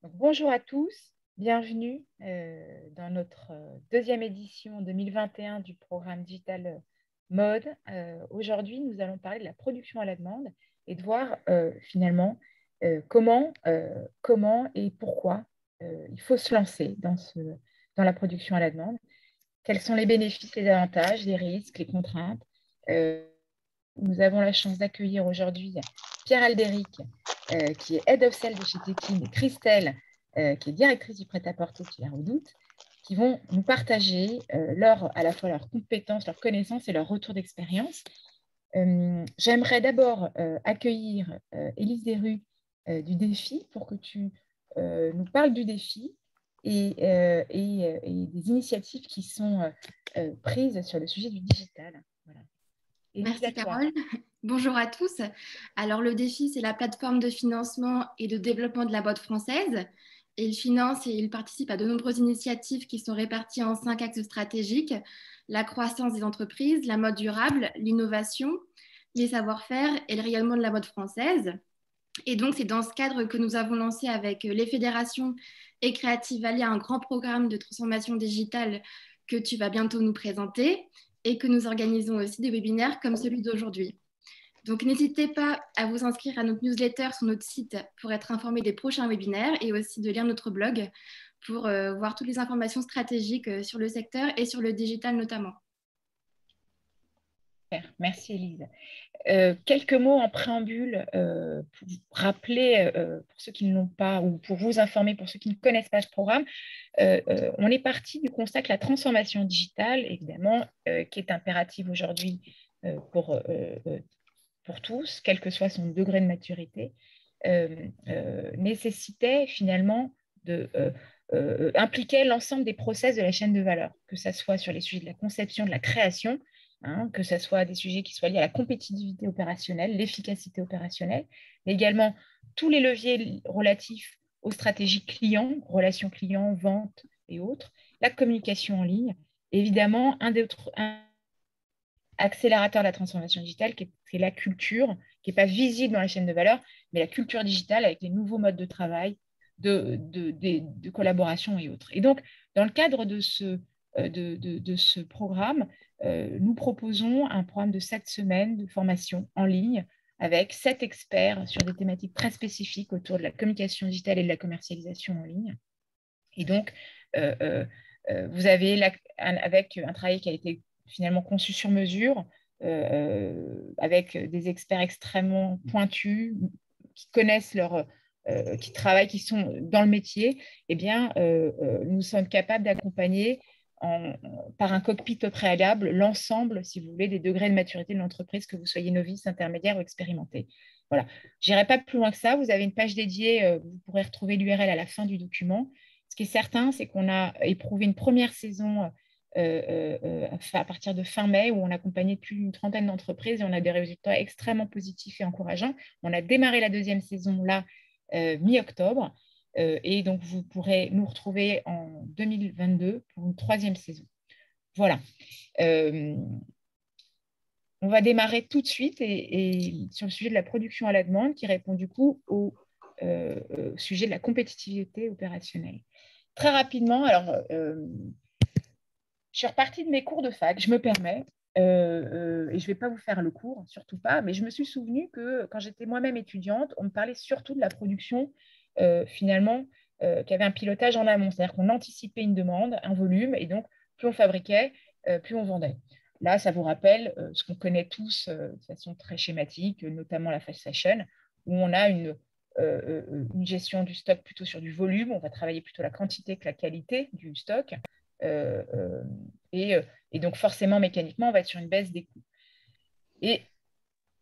Donc, bonjour à tous, bienvenue dans notre deuxième édition 2021 du programme Digital Mode. Aujourd'hui, nous allons parler de la production à la demande et de voir finalement comment et pourquoi il faut se lancer dans la production à la demande. Quels sont les bénéfices, les avantages, les risques, les contraintes. Euh, Nous avons la chance d'accueillir aujourd'hui Pierre Albéric, qui est Head of Sales de chez Tekin, et Christelle, qui est directrice du prêt-à-porter chez La Redoute, qui vont nous partager à la fois leurs compétences, leurs connaissances et leur retour d'expérience. J'aimerais d'abord accueillir Élise Desrues du Défi pour que tu nous parles du défi et des initiatives qui sont prises sur le sujet du digital. Voilà. Élise, Merci à toi. Carole. Bonjour à tous. Alors le défi, c'est la plateforme de financement et de développement de la boîte française. Et il finance et il participe à de nombreuses initiatives qui sont réparties en 5 axes stratégiques: la croissance des entreprises, la mode durable, l'innovation, les savoir-faire et le rayonnement de la mode française. Et donc c'est dans ce cadre que nous avons lancé avec les fédérations et Creative Valley un grand programme de transformation digitale que tu vas bientôt nous présenter, et que nous organisons aussi des webinaires comme celui d'aujourd'hui. Donc, n'hésitez pas à vous inscrire à notre newsletter sur notre site pour être informé des prochains webinaires, et aussi de lire notre blog pour voir toutes les informations stratégiques sur le secteur et sur le digital notamment. Super. Merci, Élise. Quelques mots en préambule pour vous rappeler, pour ceux qui ne l'ont pas, ou pour vous informer, pour ceux qui ne connaissent pas ce programme. On est parti du constat que la transformation digitale, évidemment, qui est impérative aujourd'hui pour tous, quel que soit son degré de maturité, nécessitait finalement impliquer l'ensemble des process de la chaîne de valeur, que ce soit sur les sujets de la conception, de la création, que ce soit des sujets qui soient liés à la compétitivité opérationnelle, l'efficacité opérationnelle, mais également tous les leviers relatifs aux stratégies clients, relations clients, ventes et autres, la communication en ligne, évidemment, un accélérateur de la transformation digitale, qui est la culture, qui n'est pas visible dans la chaîne de valeur, mais la culture digitale avec les nouveaux modes de travail, de collaboration et autres. Et donc, dans le cadre de ce programme, nous proposons un programme de 7 semaines de formation en ligne avec 7 experts sur des thématiques très spécifiques autour de la communication digitale et de la commercialisation en ligne. Et donc, euh, euh, vous avez avec un travail qui a été finalement conçu sur mesure, avec des experts extrêmement pointus, qui connaissent qui travaillent, qui sont dans le métier. Eh bien, nous sommes capables d'accompagner par un cockpit au préalable l'ensemble, si vous voulez, des degrés de maturité de l'entreprise, que vous soyez novice, intermédiaire ou expérimenté. Voilà. Je n'irai pas plus loin que ça. Vous avez une page dédiée, vous pourrez retrouver l'URL à la fin du document. Ce qui est certain, c'est qu'on a éprouvé une première saison à partir de fin mai, où on a accompagné plus d'une trentaine d'entreprises et on a des résultats extrêmement positifs et encourageants. On a démarré la deuxième saison là, mi-octobre, et donc vous pourrez nous retrouver en 2022 pour une troisième saison. Voilà. Euh, on va démarrer tout de suite et sur le sujet de la production à la demande, qui répond du coup au sujet de la compétitivité opérationnelle. Très rapidement, alors, je suis repartie de mes cours de fac, je me permets, et je ne vais pas vous faire le cours, surtout pas, mais je me suis souvenu que quand j'étais moi-même étudiante, on me parlait surtout de la production, finalement, qui avait un pilotage en amont, c'est-à-dire qu'on anticipait une demande, un volume, et donc plus on fabriquait, plus on vendait. Là, ça vous rappelle ce qu'on connaît tous de façon très schématique, notamment la fast fashion, où on a une gestion du stock plutôt sur du volume, on va travailler plutôt la quantité que la qualité du stock. Euh, euh, et donc, forcément, mécaniquement, on va être sur une baisse des coûts. Et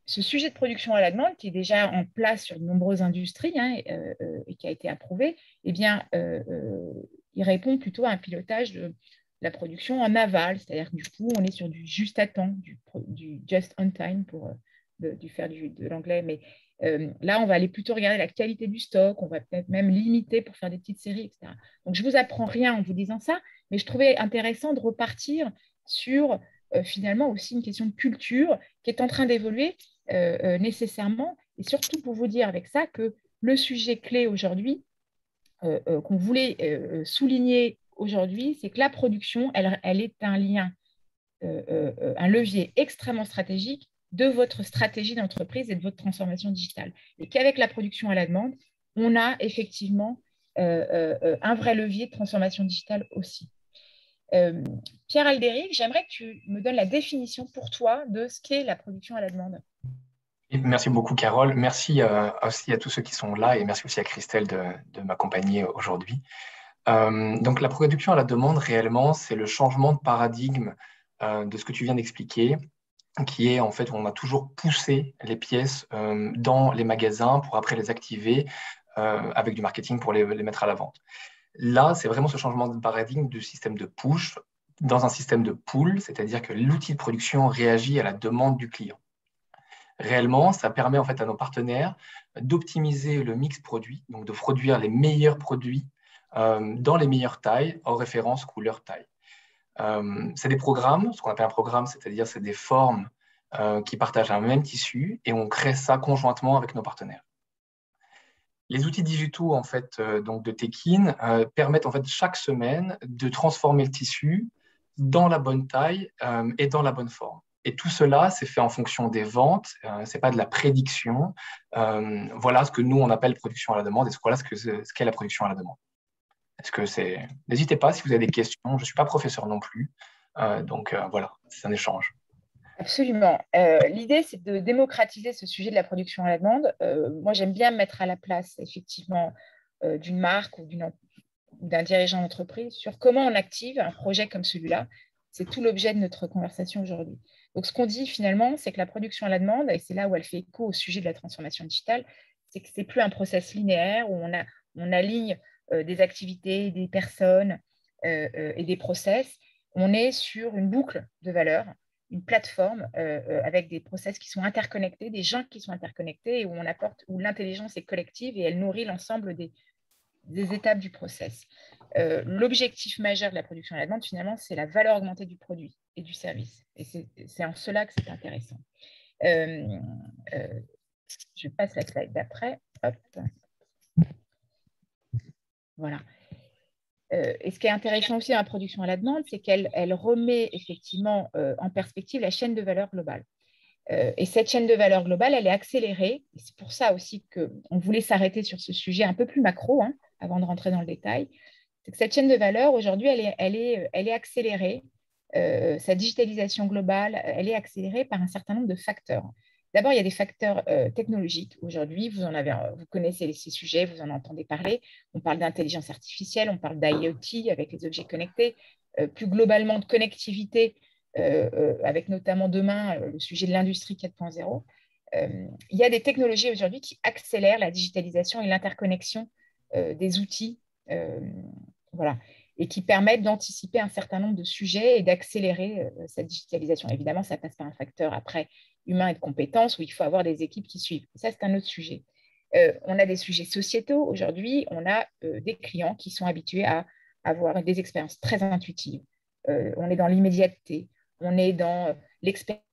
ce sujet de production à la demande, qui est déjà en place sur de nombreuses industries, et qui a été approuvé, eh bien, il répond plutôt à un pilotage de la production en aval, c'est-à-dire que du coup, on est sur du juste à temps, du just on time pour faire de l'anglais, mais là, on va aller plutôt regarder la qualité du stock, on va peut-être même limiter pour faire des petites séries, etc. Donc, je ne vous apprends rien en vous disant ça, mais je trouvais intéressant de repartir sur finalement aussi une question de culture qui est en train d'évoluer nécessairement, et surtout pour vous dire avec ça que le sujet clé aujourd'hui, qu'on voulait souligner aujourd'hui, c'est que la production, elle est un lien, un levier extrêmement stratégique de votre stratégie d'entreprise et de votre transformation digitale. Et qu'avec la production à la demande, on a effectivement un vrai levier de transformation digitale aussi. Pierre Aldéric, j'aimerais que tu me donnes la définition pour toi de ce qu'est la production à la demande. Et merci beaucoup, Carole. Merci aussi à tous ceux qui sont là et merci aussi à Christelle de m'accompagner aujourd'hui. Donc, la production à la demande, réellement, c'est le changement de paradigme de ce que tu viens d'expliquer, qui est en fait où on a toujours poussé les pièces dans les magasins pour après les activer avec du marketing pour les mettre à la vente. Là, c'est vraiment ce changement de paradigme du système de push dans un système de pull, c'est-à-dire que l'outil de production réagit à la demande du client. Réellement, ça permet en fait à nos partenaires d'optimiser le mix produit, donc de produire les meilleurs produits dans les meilleures tailles, en référence couleur taille. C'est des programmes, ce qu'on appelle un programme, c'est-à-dire c'est des formes qui partagent un même tissu et on crée ça conjointement avec nos partenaires. Les outils digitaux en fait, donc de Tekin permettent en fait chaque semaine de transformer le tissu dans la bonne taille et dans la bonne forme. Et tout cela, c'est fait en fonction des ventes, ce n'est pas de la prédiction. Voilà ce que nous, on appelle production à la demande et voilà ce qu'est la production à la demande. N'hésitez pas si vous avez des questions, je ne suis pas professeur non plus, donc voilà, c'est un échange. Absolument. L'idée, c'est de démocratiser ce sujet de la production à la demande. Moi, j'aime bien me mettre à la place, effectivement, d'une marque ou d'un dirigeant d'entreprise sur comment on active un projet comme celui-là. C'est tout l'objet de notre conversation aujourd'hui. Donc, ce qu'on dit finalement, c'est que la production à la demande, et c'est là où elle fait écho au sujet de la transformation digitale, c'est que ce n'est plus un process linéaire où on aligne des activités, des personnes et des process. On est sur une boucle de valeur, une plateforme avec des process qui sont interconnectés, des gens qui sont interconnectés et où l'intelligence est collective et elle nourrit l'ensemble des étapes du process. L'objectif majeur de la production à la demande, finalement, c'est la valeur augmentée du produit et du service. Et c'est en cela que c'est intéressant. Je passe la slide d'après. Hop. Voilà. Et ce qui est intéressant aussi dans la production à la demande, c'est qu'elle remet effectivement en perspective la chaîne de valeur globale. Et cette chaîne de valeur globale, elle est accélérée. C'est pour ça aussi qu'on voulait s'arrêter sur ce sujet un peu plus macro, hein, avant de rentrer dans le détail. C'est que cette chaîne de valeur, aujourd'hui, elle est accélérée. Sa digitalisation globale, elle est accélérée par un certain nombre de facteurs. D'abord, il y a des facteurs technologiques. Aujourd'hui, vous connaissez ces sujets, vous en entendez parler. On parle d'intelligence artificielle, on parle d'IoT avec les objets connectés, plus globalement de connectivité, avec notamment demain le sujet de l'industrie 4.0. Il y a des technologies aujourd'hui qui accélèrent la digitalisation et l'interconnexion des outils, voilà, et qui permettent d'anticiper un certain nombre de sujets et d'accélérer cette digitalisation. Évidemment, ça passe par un facteur après humain et de compétences où il faut avoir des équipes qui suivent. Ça, c'est un autre sujet. On a des sujets sociétaux. Aujourd'hui, on a des clients qui sont habitués à avoir des expériences très intuitives. On est dans l'immédiateté, on est dans l'expérience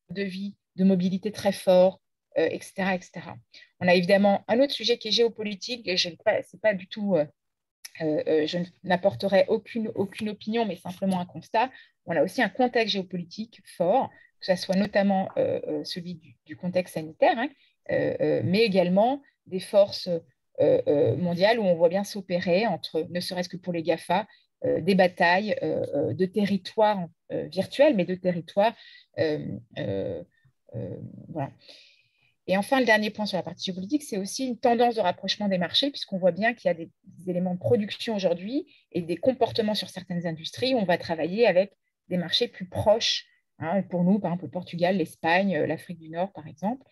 de vie, de mobilité très fort, etc., etc. On a évidemment un autre sujet qui est géopolitique, et c'est pas du tout, je n'apporterai aucune opinion, mais simplement un constat. On a aussi un contexte géopolitique fort, que ce soit notamment celui du contexte sanitaire, hein, mais également des forces mondiales où on voit bien s'opérer entre, ne serait-ce que pour les GAFA, des batailles de territoires virtuels, mais de territoires. Voilà. Et enfin, le dernier point sur la partie géopolitique, c'est aussi une tendance de rapprochement des marchés, puisqu'on voit bien qu'il y a des éléments de production aujourd'hui et des comportements sur certaines industries où on va travailler avec des marchés plus proches. Hein, pour nous, par exemple, le Portugal, l'Espagne, l'Afrique du Nord, par exemple.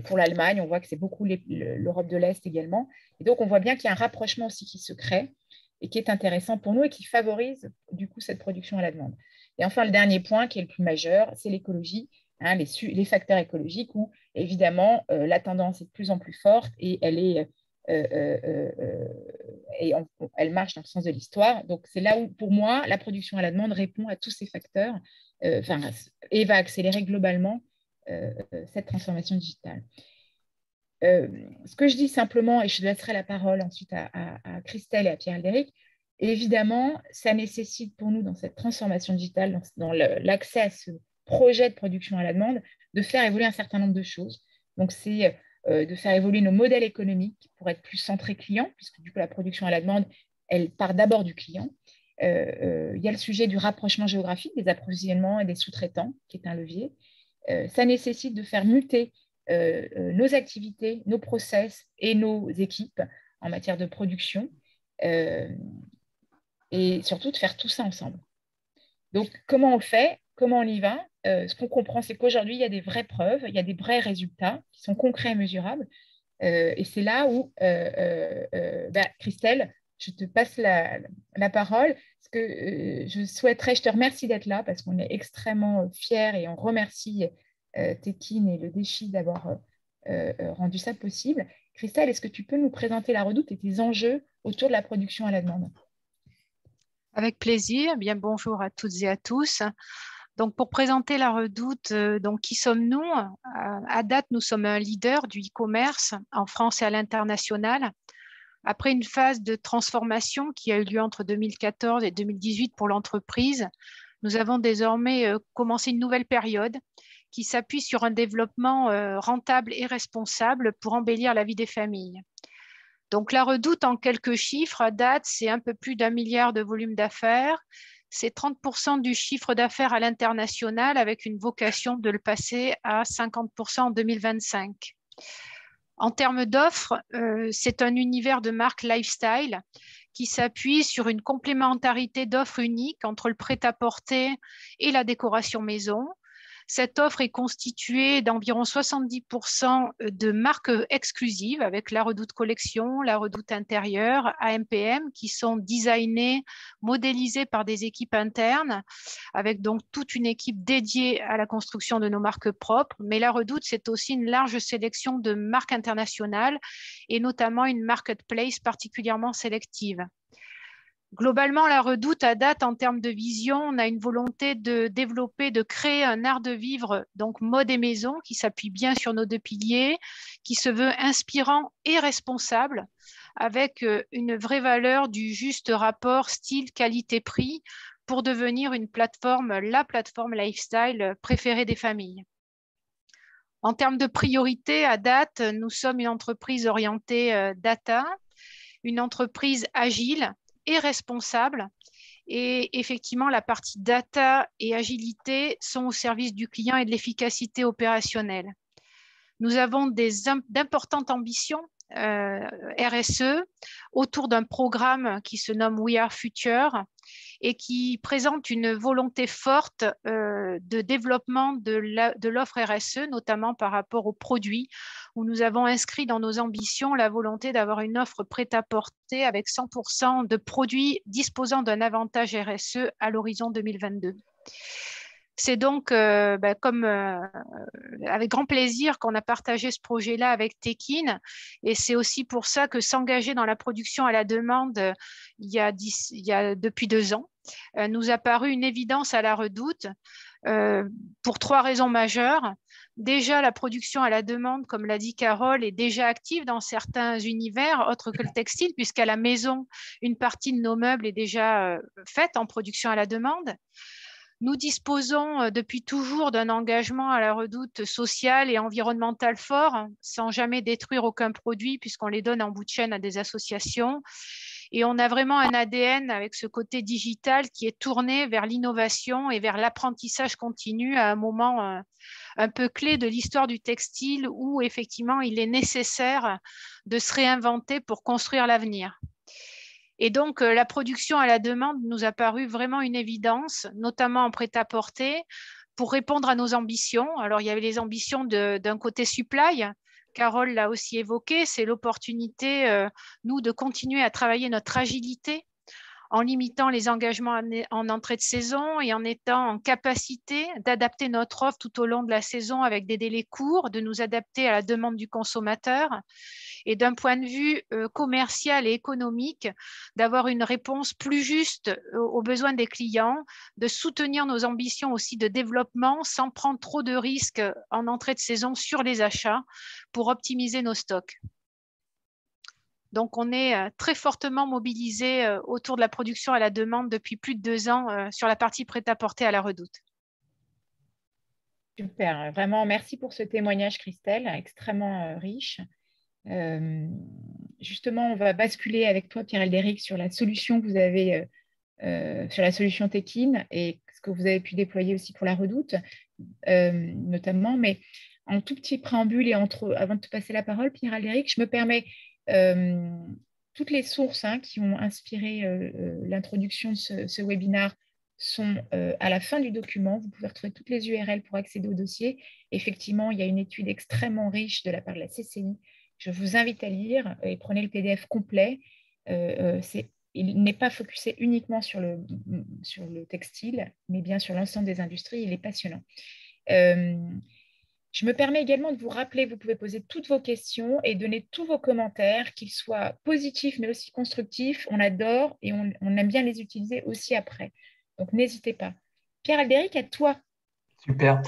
Pour l'Allemagne, on voit que c'est beaucoup l'Europe de l'Est également. Et donc, on voit bien qu'il y a un rapprochement aussi qui se crée et qui est intéressant pour nous et qui favorise du coup cette production à la demande. Et enfin, le dernier point qui est le plus majeur, c'est l'écologie, hein, les facteurs écologiques où évidemment la tendance est de plus en plus forte et elle marche dans le sens de l'histoire. Donc, c'est là où, pour moi, la production à la demande répond à tous ces facteurs et va accélérer globalement cette transformation digitale. Ce que je dis simplement, et je laisserai la parole ensuite à Christelle et à Pierre-Aldéric, évidemment, ça nécessite pour nous, dans cette transformation digitale, dans l'accès à ce projet de production à la demande, de faire évoluer un certain nombre de choses. Donc, c'est de faire évoluer nos modèles économiques pour être plus centrés clients, puisque du coup, la production à la demande, elle part d'abord du client. Il y a le sujet du rapprochement géographique des approvisionnements et des sous-traitants, qui est un levier. Ça nécessite de faire muter nos activités, nos process et nos équipes en matière de production, et surtout de faire tout ça ensemble. Donc, comment on fait? Comment on y va? Ce qu'on comprend, c'est qu'aujourd'hui, il y a des vraies preuves, il y a des vrais résultats qui sont concrets et mesurables. Et c'est là où, Christelle, je te passe la parole, parce que je te remercie d'être là, parce qu'on est extrêmement fiers et on remercie Tekin et le défi d'avoir rendu ça possible. Christelle, est-ce que tu peux nous présenter la Redoute et tes enjeux autour de la production à la demande? Avec plaisir. Bien, bonjour à toutes et à tous. Donc, pour présenter la Redoute, donc, qui sommes-nous? À date, nous sommes un leader du e-commerce en France et à l'international. Après une phase de transformation qui a eu lieu entre 2014 et 2018 pour l'entreprise, nous avons désormais commencé une nouvelle période qui s'appuie sur un développement rentable et responsable pour embellir la vie des familles. Donc, la Redoute, en quelques chiffres, à date, c'est un peu plus d'1 milliard de volume d'affaires. C'est 30% du chiffre d'affaires à l'international avec une vocation de le passer à 50% en 2025. En termes d'offres, c'est un univers de marque lifestyle qui s'appuie sur une complémentarité d'offres uniques entre le prêt-à-porter et la décoration maison. Cette offre est constituée d'environ 70% de marques exclusives avec la Redoute Collection, la Redoute Intérieure, AMPM, qui sont designées, modélisées par des équipes internes, avec donc toute une équipe dédiée à la construction de nos marques propres. Mais la Redoute, c'est aussi une large sélection de marques internationales et notamment une marketplace particulièrement sélective. Globalement, la Redoute, à date, en termes de vision, on a une volonté de développer, de créer un art de vivre, donc mode et maison, qui s'appuie bien sur nos deux piliers, qui se veut inspirant et responsable, avec une vraie valeur du juste rapport style, qualité-prix, pour devenir la plateforme lifestyle préférée des familles. En termes de priorité, à date, nous sommes une entreprise orientée data, une entreprise agile et responsable. Et effectivement, la partie data et agilité sont au service du client et de l'efficacité opérationnelle. Nous avons d'importantes ambitions RSE autour d'un programme qui se nomme We Are Future et qui présente une volonté forte de développement de l'offre RSE, notamment par rapport aux produits, où nous avons inscrit dans nos ambitions la volonté d'avoir une offre avec 100% de produits disposant d'un avantage RSE à l'horizon 2022. C'est donc avec grand plaisir qu'on a partagé ce projet-là avec Tekin, et c'est aussi pour ça que s'engager dans la production à la demande depuis 2 ans nous a paru une évidence à la Redoute pour 3 raisons majeures. Déjà, la production à la demande, comme l'a dit Carole, est déjà active dans certains univers autres que le textile, puisqu'à la maison, une partie de nos meubles est déjà faite en production à la demande. Nous disposons depuis toujours d'un engagement à la Redoute social et environnemental fort, sans jamais détruire aucun produit, puisqu'on les donne en bout de chaîne à des associations. Et on a vraiment un ADN avec ce côté digital qui est tourné vers l'innovation et vers l'apprentissage continu à un moment un peu clé de l'histoire du textile où effectivement il est nécessaire de se réinventer pour construire l'avenir. Et donc, la production à la demande nous a paru vraiment une évidence, notamment en prêt-à-porter, pour répondre à nos ambitions. Alors, il y avait les ambitions d'un côté supply. Carole l'a aussi évoqué, c'est l'opportunité, nous, de continuer à travailler notre agilité en limitant les engagements en entrée de saison et en étant en capacité d'adapter notre offre tout au long de la saison avec des délais courts, de nous adapter à la demande du consommateur. et d'un point de vue commercial et économique, d'avoir une réponse plus juste aux besoins des clients, de soutenir nos ambitions aussi de développement sans prendre trop de risques en entrée de saison sur les achats pour optimiser nos stocks. Donc, on est très fortement mobilisé autour de la production à la demande depuis plus de 2 ans sur la partie prêt-à-porter à la Redoute. Super, vraiment merci pour ce témoignage, Christelle, extrêmement riche. Justement, on va basculer avec toi, Pierre-Aldéric, sur la solution que vous avez, sur la solution Tekin et ce que vous avez pu déployer aussi pour la Redoute, notamment. Mais en tout petit préambule et avant de te passer la parole, Pierre-Aldéric, je me permets toutes les sources qui ont inspiré l'introduction de ce webinaire sont à la fin du document. Vous pouvez retrouver toutes les URL pour accéder au dossier. Effectivement, il y a une étude extrêmement riche de la part de la CCI. Je vous invite à lire et prenez le PDF complet. Il n'est pas focusé uniquement sur le textile, mais bien sur l'ensemble des industries. Il est passionnant. Je me permets également de vous rappeler, vous pouvez poser toutes vos questions et donner tous vos commentaires, qu'ils soient positifs mais aussi constructifs. On adore et on aime bien les utiliser aussi après. Donc, n'hésitez pas. Pierre-Aldéric, à toi. Super.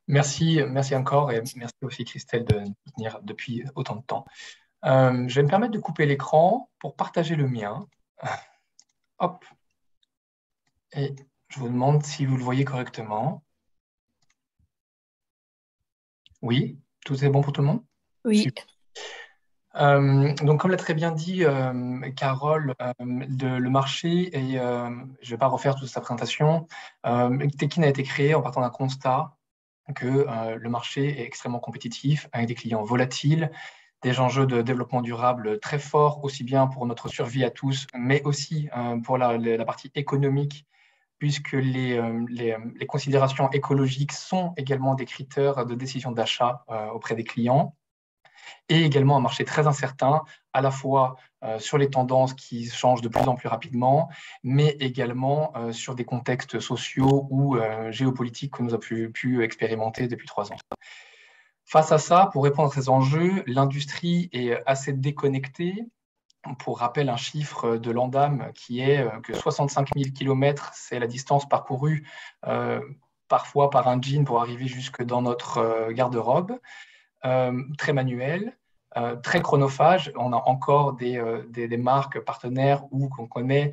Merci encore et merci aussi Christelle de nous soutenir depuis autant de temps. Je vais me permettre de couper l'écran pour partager le mien. Hop. Et je vous demande si vous le voyez correctement. Oui, tout est bon pour tout le monde? Oui. Super. Donc, comme l'a très bien dit Carole, le marché, et je ne vais pas refaire toute sa présentation, Tekin a été créé en partant d'un constat que le marché est extrêmement compétitif, avec des clients volatiles, des enjeux de développement durable très forts, aussi bien pour notre survie à tous, mais aussi pour la partie économique, puisque les considérations écologiques sont également des critères de décision d'achat auprès des clients, et également un marché très incertain, à la fois sur les tendances qui changent de plus en plus rapidement, mais également sur des contextes sociaux ou géopolitiques que nous avons pu expérimenter depuis 3 ans. Face à ça, pour répondre à ces enjeux, l'industrie est assez déconnectée. Pour rappel, un chiffre de l'Ondam qui est que 65 000 km, c'est la distance parcourue parfois par un jean pour arriver jusque dans notre garde-robe. Très manuel, très chronophage. On a encore des marques partenaires ou qu'on connaît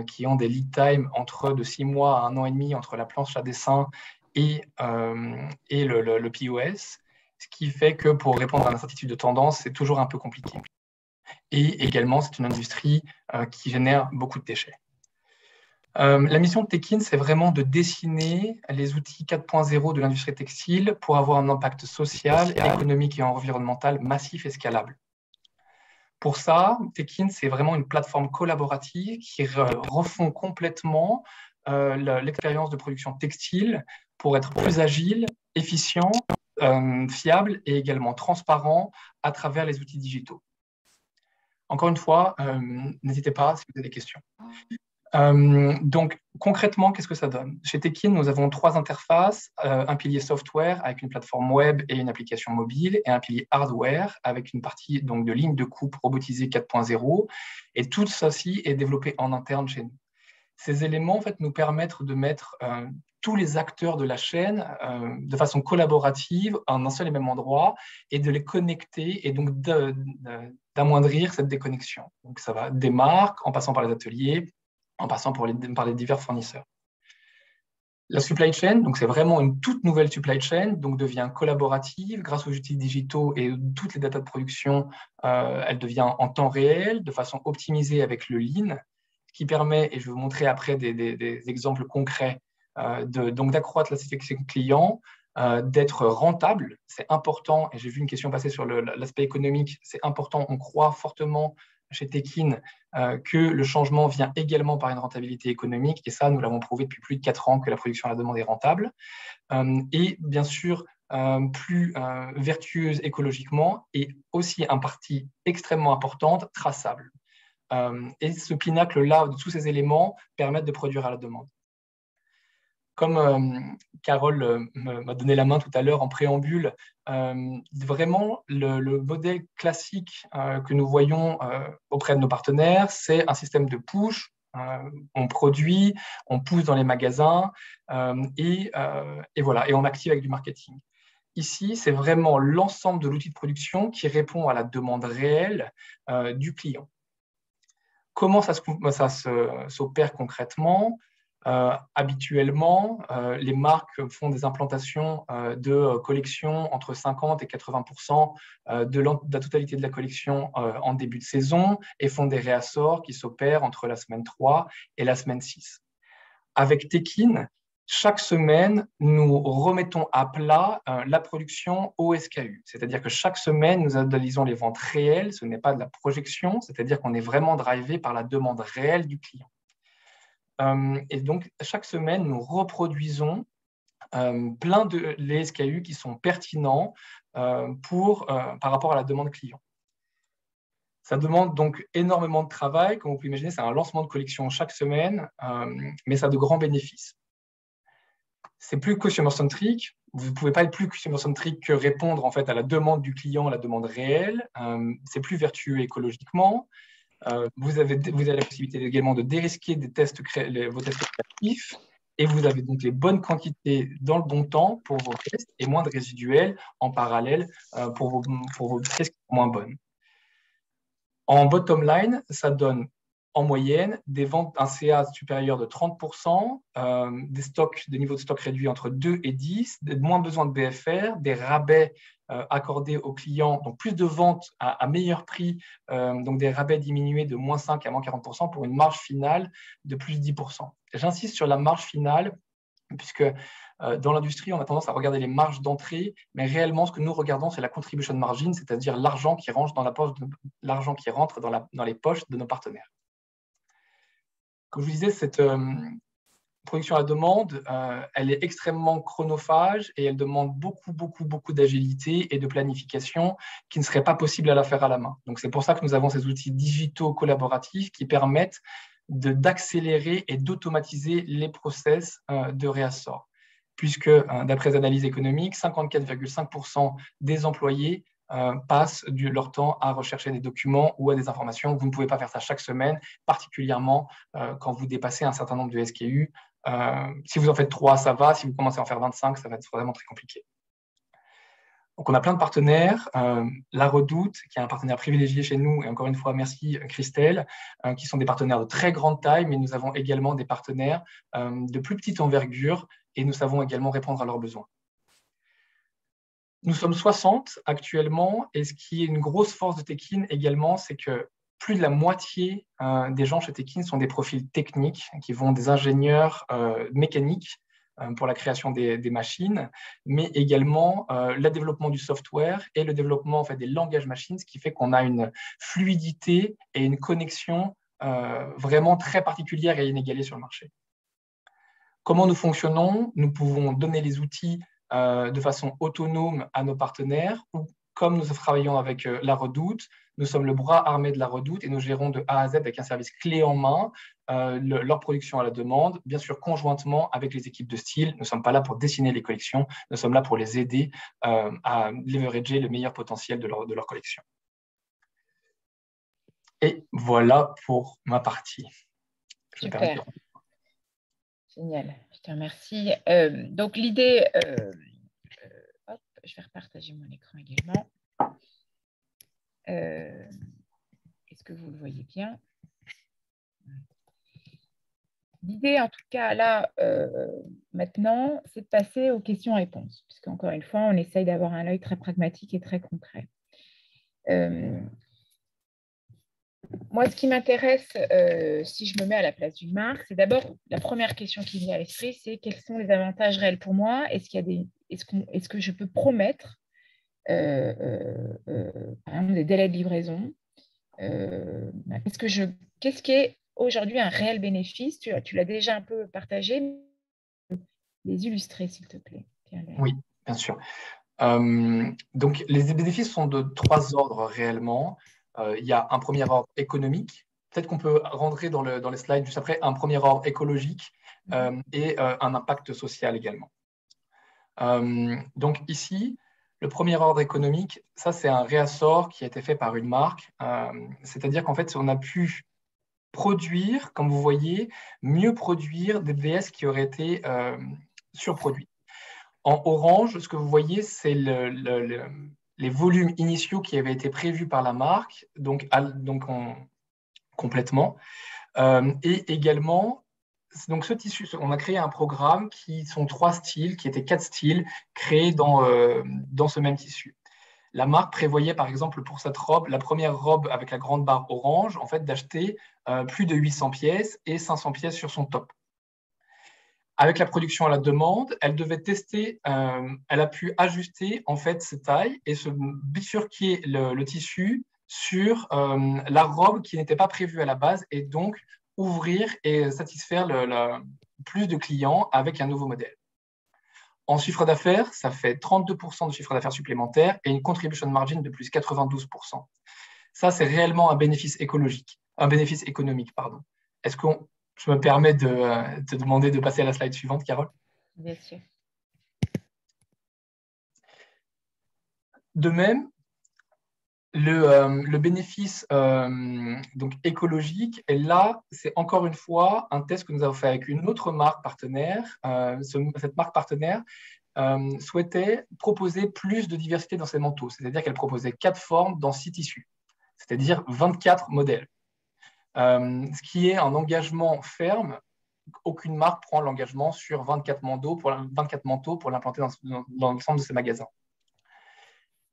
qui ont des lead time de 6 mois à 1 an et demi entre la planche à dessin et le POS, ce qui fait que pour répondre à l'incertitude de tendance, c'est toujours un peu compliqué. Et également, c'est une industrie qui génère beaucoup de déchets. La mission de Tekin, c'est vraiment de dessiner les outils 4.0 de l'industrie textile pour avoir un impact social, économique et environnemental massif et scalable. Pour ça, Tekin, c'est vraiment une plateforme collaborative qui refond complètement l'expérience de production textile pour être plus agile, efficient, fiable et également transparent à travers les outils digitaux. Encore une fois, n'hésitez pas si vous avez des questions. Donc, concrètement, qu'est-ce que ça donne? Chez Tekin, nous avons 3 interfaces, un pilier software avec une plateforme web et une application mobile, et un pilier hardware avec une partie donc, de ligne de coupe robotisée 4.0. Et tout ceci est développé en interne chez nous. Ces éléments en fait, nous permettent de mettre tous les acteurs de la chaîne de façon collaborative en un seul et même endroit et de les connecter et donc d'amoindrir cette déconnexion. Donc, ça va des marques en passant par les ateliers, en passant par les divers fournisseurs. La supply chain, donc c'est vraiment une toute nouvelle supply chain, donc devient collaborative grâce aux outils digitaux et toutes les datas de production, elle devient en temps réel, de façon optimisée avec le Lean, ce qui permet, et je vais vous montrer après des exemples concrets, donc d'accroître la satisfaction client, d'être rentable, c'est important, et j'ai vu une question passer sur l'aspect économique, c'est important, on croit fortement chez Tekin que le changement vient également par une rentabilité économique, et ça, nous l'avons prouvé depuis plus de 4 ans que la production à la demande est rentable, et bien sûr, plus vertueuse écologiquement, et aussi une partie extrêmement importante, traçable. Et ce pinacle-là, de tous ces éléments, permettent de produire à la demande. Comme Carole m'a donné la main tout à l'heure en préambule, vraiment le modèle classique que nous voyons auprès de nos partenaires, c'est un système de push. On produit, on pousse dans les magasins et voilà, et on active avec du marketing. Ici, c'est vraiment l'ensemble de l'outil de production qui répond à la demande réelle du client. Comment ça s'opère concrètement? Habituellement, les marques font des implantations de collections entre 50 et 80% de la totalité de la collection en début de saison et font des réassorts qui s'opèrent entre la semaine 3 et la semaine 6. Avec Tekin, chaque semaine, nous remettons à plat la production au SKU. C'est-à-dire que chaque semaine, nous analysons les ventes réelles. Ce n'est pas de la projection, c'est-à-dire qu'on est vraiment drivé par la demande réelle du client. Et donc, chaque semaine, nous reproduisons plein de les SKU qui sont pertinents par rapport à la demande client. Ça demande donc énormément de travail. Comme vous pouvez imaginer, c'est un lancement de collection chaque semaine, mais ça a de grands bénéfices. C'est plus customer-centric. Vous ne pouvez pas être plus customer-centric que répondre en fait, à la demande du client, à la demande réelle. C'est plus vertueux écologiquement. Vous avez la possibilité également de dérisquer vos tests créatifs et vous avez donc les bonnes quantités dans le bon temps pour vos tests et moins de résiduels en parallèle pour vos tests moins bonnes. En bottom line, ça donne en moyenne des ventes, un CA supérieur de 30%, des niveaux de stock réduits entre 2 et 10, moins besoin de BFR, des rabais accordés aux clients, donc plus de ventes à meilleur prix, donc des rabais diminués de moins 5 à moins 40% pour une marge finale de plus 10%. J'insiste sur la marge finale, puisque dans l'industrie, on a tendance à regarder les marges d'entrée, mais réellement, ce que nous regardons, c'est la contribution margin, c'est-à-dire l'argent qui rentre dans les poches de nos partenaires. Comme je vous disais, cette production à la demande, elle est extrêmement chronophage et elle demande beaucoup d'agilité et de planification qui ne serait pas possible à la faire à la main. Donc, c'est pour ça que nous avons ces outils digitaux collaboratifs qui permettent d'accélérer et d'automatiser les process de réassort. Puisque, d'après les analyses économiques, 54,5% des employés passent leur temps à rechercher des documents ou à des informations. Vous ne pouvez pas faire ça chaque semaine, particulièrement quand vous dépassez un certain nombre de SKU. Si vous en faites 3, ça va. Si vous commencez à en faire 25, ça va être vraiment très compliqué. Donc, on a plein de partenaires. La Redoute, qui est un partenaire privilégié chez nous, et encore une fois, merci Christelle, qui sont des partenaires de très grande taille, mais nous avons également des partenaires de plus petite envergure et nous savons également répondre à leurs besoins. Nous sommes 60 actuellement, et ce qui est une grosse force de Tekin également, c'est que plus de la moitié des gens chez Tekin sont des profils techniques, qui vont des ingénieurs mécaniques pour la création des machines, mais également le développement du software et le développement en fait, des langages machines, ce qui fait qu'on a une fluidité et une connexion vraiment très particulière et inégalée sur le marché. Comment nous fonctionnons? Nous pouvons donner les outils de façon autonome à nos partenaires, ou comme nous travaillons avec la Redoute, nous sommes le bras armé de la Redoute et nous gérons de A à Z avec un service clé en main leur production à la demande, bien sûr conjointement avec les équipes de style. Nous ne sommes pas là pour dessiner les collections, nous sommes là pour les aider à leverager le meilleur potentiel de leur collection. Et voilà pour ma partie. Super. Génial, je te remercie. Donc l'idée, hop, je vais repartager mon écran également. Est-ce que vous le voyez bien? L'idée, en tout cas, là, maintenant, c'est de passer aux questions-réponses, puisqu'encore une fois, on essaye d'avoir un œil très pragmatique et très concret. Moi, ce qui m'intéresse, si je me mets à la place d'une marque, c'est d'abord la première question qui vient à l'esprit, c'est quels sont les avantages réels pour moi? Est-ce que je peux promettre, par exemple, des délais de livraison? Qu'est-ce qui est aujourd'hui un réel bénéfice? Tu l'as déjà un peu partagé, les illustrer, s'il te plaît. Oui, bien sûr. Donc, les bénéfices sont de 3 ordres réellement. Il y a un premier ordre économique. Peut-être qu'on peut rentrer dans les slides juste après un premier ordre écologique. et un impact social également. Donc ici, le premier ordre économique, ça c'est un réassort qui a été fait par une marque, c'est-à-dire qu'en fait on a pu produire, comme vous voyez, mieux produire des BVS qui auraient été surproduits. En orange, ce que vous voyez, c'est les volumes initiaux qui avaient été prévus par la marque, complètement. Et également, donc ce tissu, on a créé un programme qui sont 3 styles, qui étaient 4 styles créés dans ce même tissu. La marque prévoyait, par exemple, pour cette robe, la première robe avec la grande barre orange, en fait, d'acheter plus de 800 pièces et 500 pièces sur son top. Avec la production à la demande, elle devait tester, elle a pu ajuster en fait ses tailles et se bifurquer le tissu sur la robe qui n'était pas prévue à la base et donc ouvrir et satisfaire plus de clients avec un nouveau modèle. En chiffre d'affaires, ça fait 32% de chiffre d'affaires supplémentaire et une contribution margin de plus 92%. Ça, c'est réellement un bénéfice économique, pardon. Est-ce que je me permets de te demander de passer à la slide suivante, Carole? Bien sûr. De même, le bénéfice donc écologique, et là, c'est encore une fois un test que nous avons fait avec une autre marque partenaire. Cette marque partenaire souhaitait proposer plus de diversité dans ses manteaux, c'est-à-dire qu'elle proposait 4 formes dans 6 tissus, c'est-à-dire 24 modèles. Ce qui est un engagement ferme. Aucune marque prend l'engagement sur 24 manteaux pour l'implanter dans l'ensemble de ses magasins.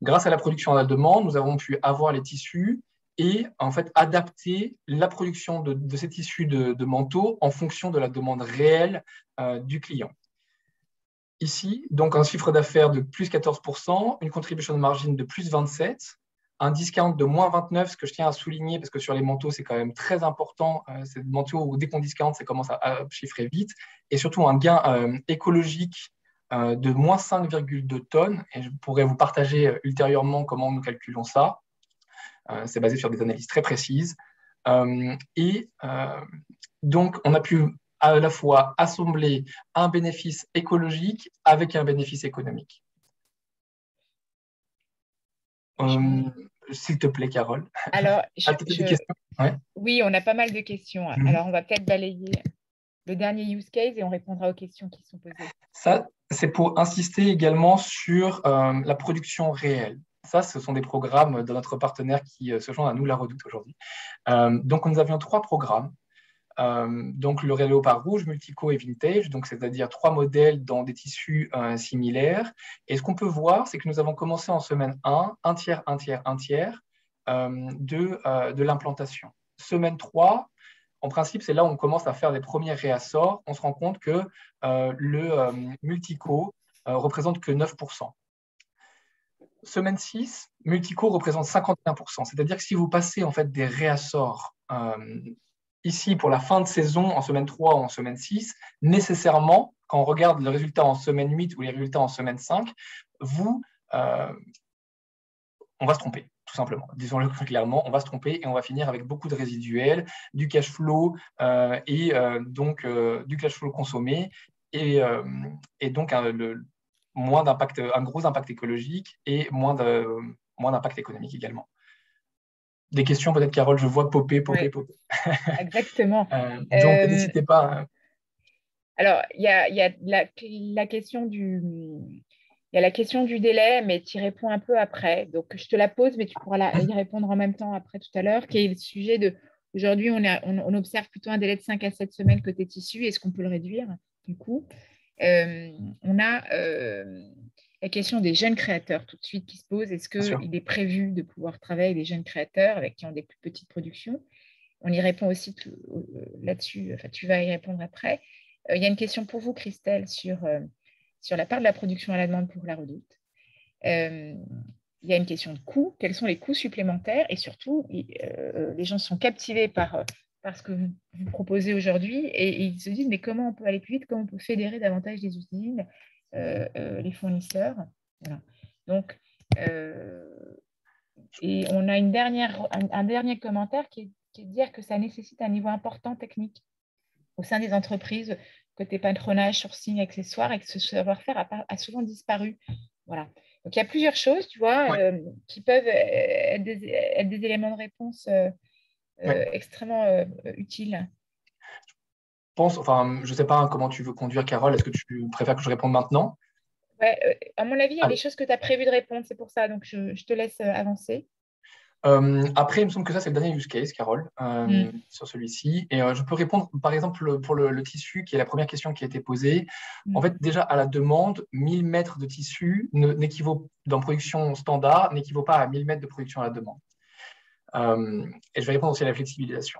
Grâce à la production à la demande, nous avons pu avoir les tissus et en fait adapter la production de ces tissus de manteaux en fonction de la demande réelle du client. Ici, donc un chiffre d'affaires de plus 14%, une contribution de margin de plus 27%, un discount de moins 29%, ce que je tiens à souligner parce que sur les manteaux, c'est quand même très important. Ces manteaux où dès qu'on discount, ça commence à chiffrer vite. Et surtout un gain écologique de moins 5,2 tonnes. Et je pourrais vous partager ultérieurement comment nous calculons ça. C'est basé sur des analyses très précises. Donc, on a pu à la fois assembler un bénéfice écologique avec un bénéfice économique. S'il te plaît, Carole. Alors, des questions? Ouais. Oui, on a pas mal de questions. Alors, on va peut-être balayer le dernier use case et on répondra aux questions qui sont posées. Ça, c'est pour insister également sur la production réelle. Ça, ce sont des programmes de notre partenaire qui se joint à nous, La Redoute, aujourd'hui. Donc, nous avions 3 programmes. Donc, le Léopard rouge, Multico et Vintage, donc c'est-à-dire 3 modèles dans des tissus similaires. Et ce qu'on peut voir, c'est que nous avons commencé en semaine 1, un tiers de l'implantation. Semaine 3, en principe, c'est là où on commence à faire les premiers réassorts. On se rend compte que le Multico représente que 9%. Semaine 6, Multico représente 51%. C'est-à-dire que si vous passez en fait des réassorts ici pour la fin de saison en semaine 3 ou en semaine 6, nécessairement, quand on regarde le résultat en semaine 8 ou les résultats en semaine 5, on va se tromper, tout simplement. Disons-le clairement, on va se tromper et on va finir avec beaucoup de résiduels, du cash flow donc du cash flow consommé et donc moins d'impact, un gros impact écologique et moins d'impact économique également. Des questions peut-être, Carole, je vois popper. Exactement. Donc, n'hésitez pas. Alors, il y a la question du délai, mais tu y réponds un peu après. Donc, je te la pose, mais tu pourras y répondre en même temps après tout à l'heure, qui est le sujet de... Aujourd'hui, on observe plutôt un délai de 5 à 7 semaines côté tissu. Est-ce qu'on peut le réduire, du coup? On a la question des jeunes créateurs tout de suite qui se pose. Est-ce qu'il est prévu de pouvoir travailler avec des jeunes créateurs qui ont des plus petites productions? On y répond aussi là-dessus. Enfin, tu vas y répondre après. Il y a une question pour vous, Christelle, sur la part de la production à la demande pour La Redoute. Il y a une question de coût. Quels sont les coûts supplémentaires? Et surtout, les gens sont captivés par ce que vous proposez aujourd'hui et ils se disent, mais comment on peut aller plus vite? Comment on peut fédérer davantage les usines, les fournisseurs? Voilà. Donc, et on a un dernier commentaire qui est de dire que ça nécessite un niveau important technique au sein des entreprises, côté patronage, sourcing, accessoires, et que ce savoir-faire a souvent disparu. Voilà. Donc, il y a plusieurs choses, tu vois, qui peuvent être des éléments de réponse extrêmement utiles. Je ne sais pas comment tu veux conduire, Carole. Est-ce que tu préfères que je réponde maintenant? Ouais, à mon avis, il y a Allez. des choses que tu as prévu de répondre, c'est pour ça, donc je te laisse avancer. Après, il me semble que ça, c'est le dernier use case, Carole, sur celui-ci. Et je peux répondre, par exemple, pour le tissu, qui est la première question qui a été posée. En fait, déjà, à la demande, 1000 mètres de tissu dans production standard n'équivaut pas à 1000 mètres de production à la demande. Et je vais répondre aussi à la flexibilisation.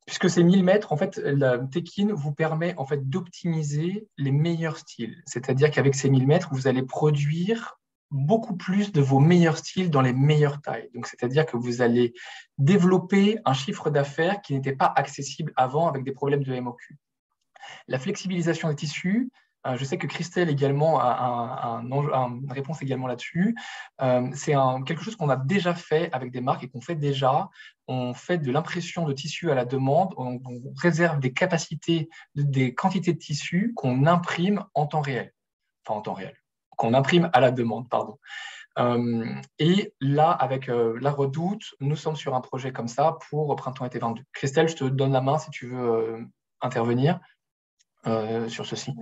Puisque ces 1000 mètres, en fait, la Tekin vous permet en fait, d'optimiser les meilleurs styles. C'est-à-dire qu'avec ces 1000 mètres, vous allez produire beaucoup plus de vos meilleurs styles dans les meilleures tailles. Donc, c'est-à-dire que vous allez développer un chiffre d'affaires qui n'était pas accessible avant avec des problèmes de MOQ. La flexibilisation des tissus, je sais que Christelle également a une réponse également là-dessus. C'est quelque chose qu'on a déjà fait avec des marques et qu'on fait déjà. On fait de l'impression de tissu à la demande. On réserve des capacités, des quantités de tissu qu'on imprime en temps réel. Enfin, en temps réel. Qu'on imprime à la demande, pardon. Et là, avec la Redoute, nous sommes sur un projet comme ça pour Printemps-été 22. Christelle, je te donne la main si tu veux intervenir sur ceci.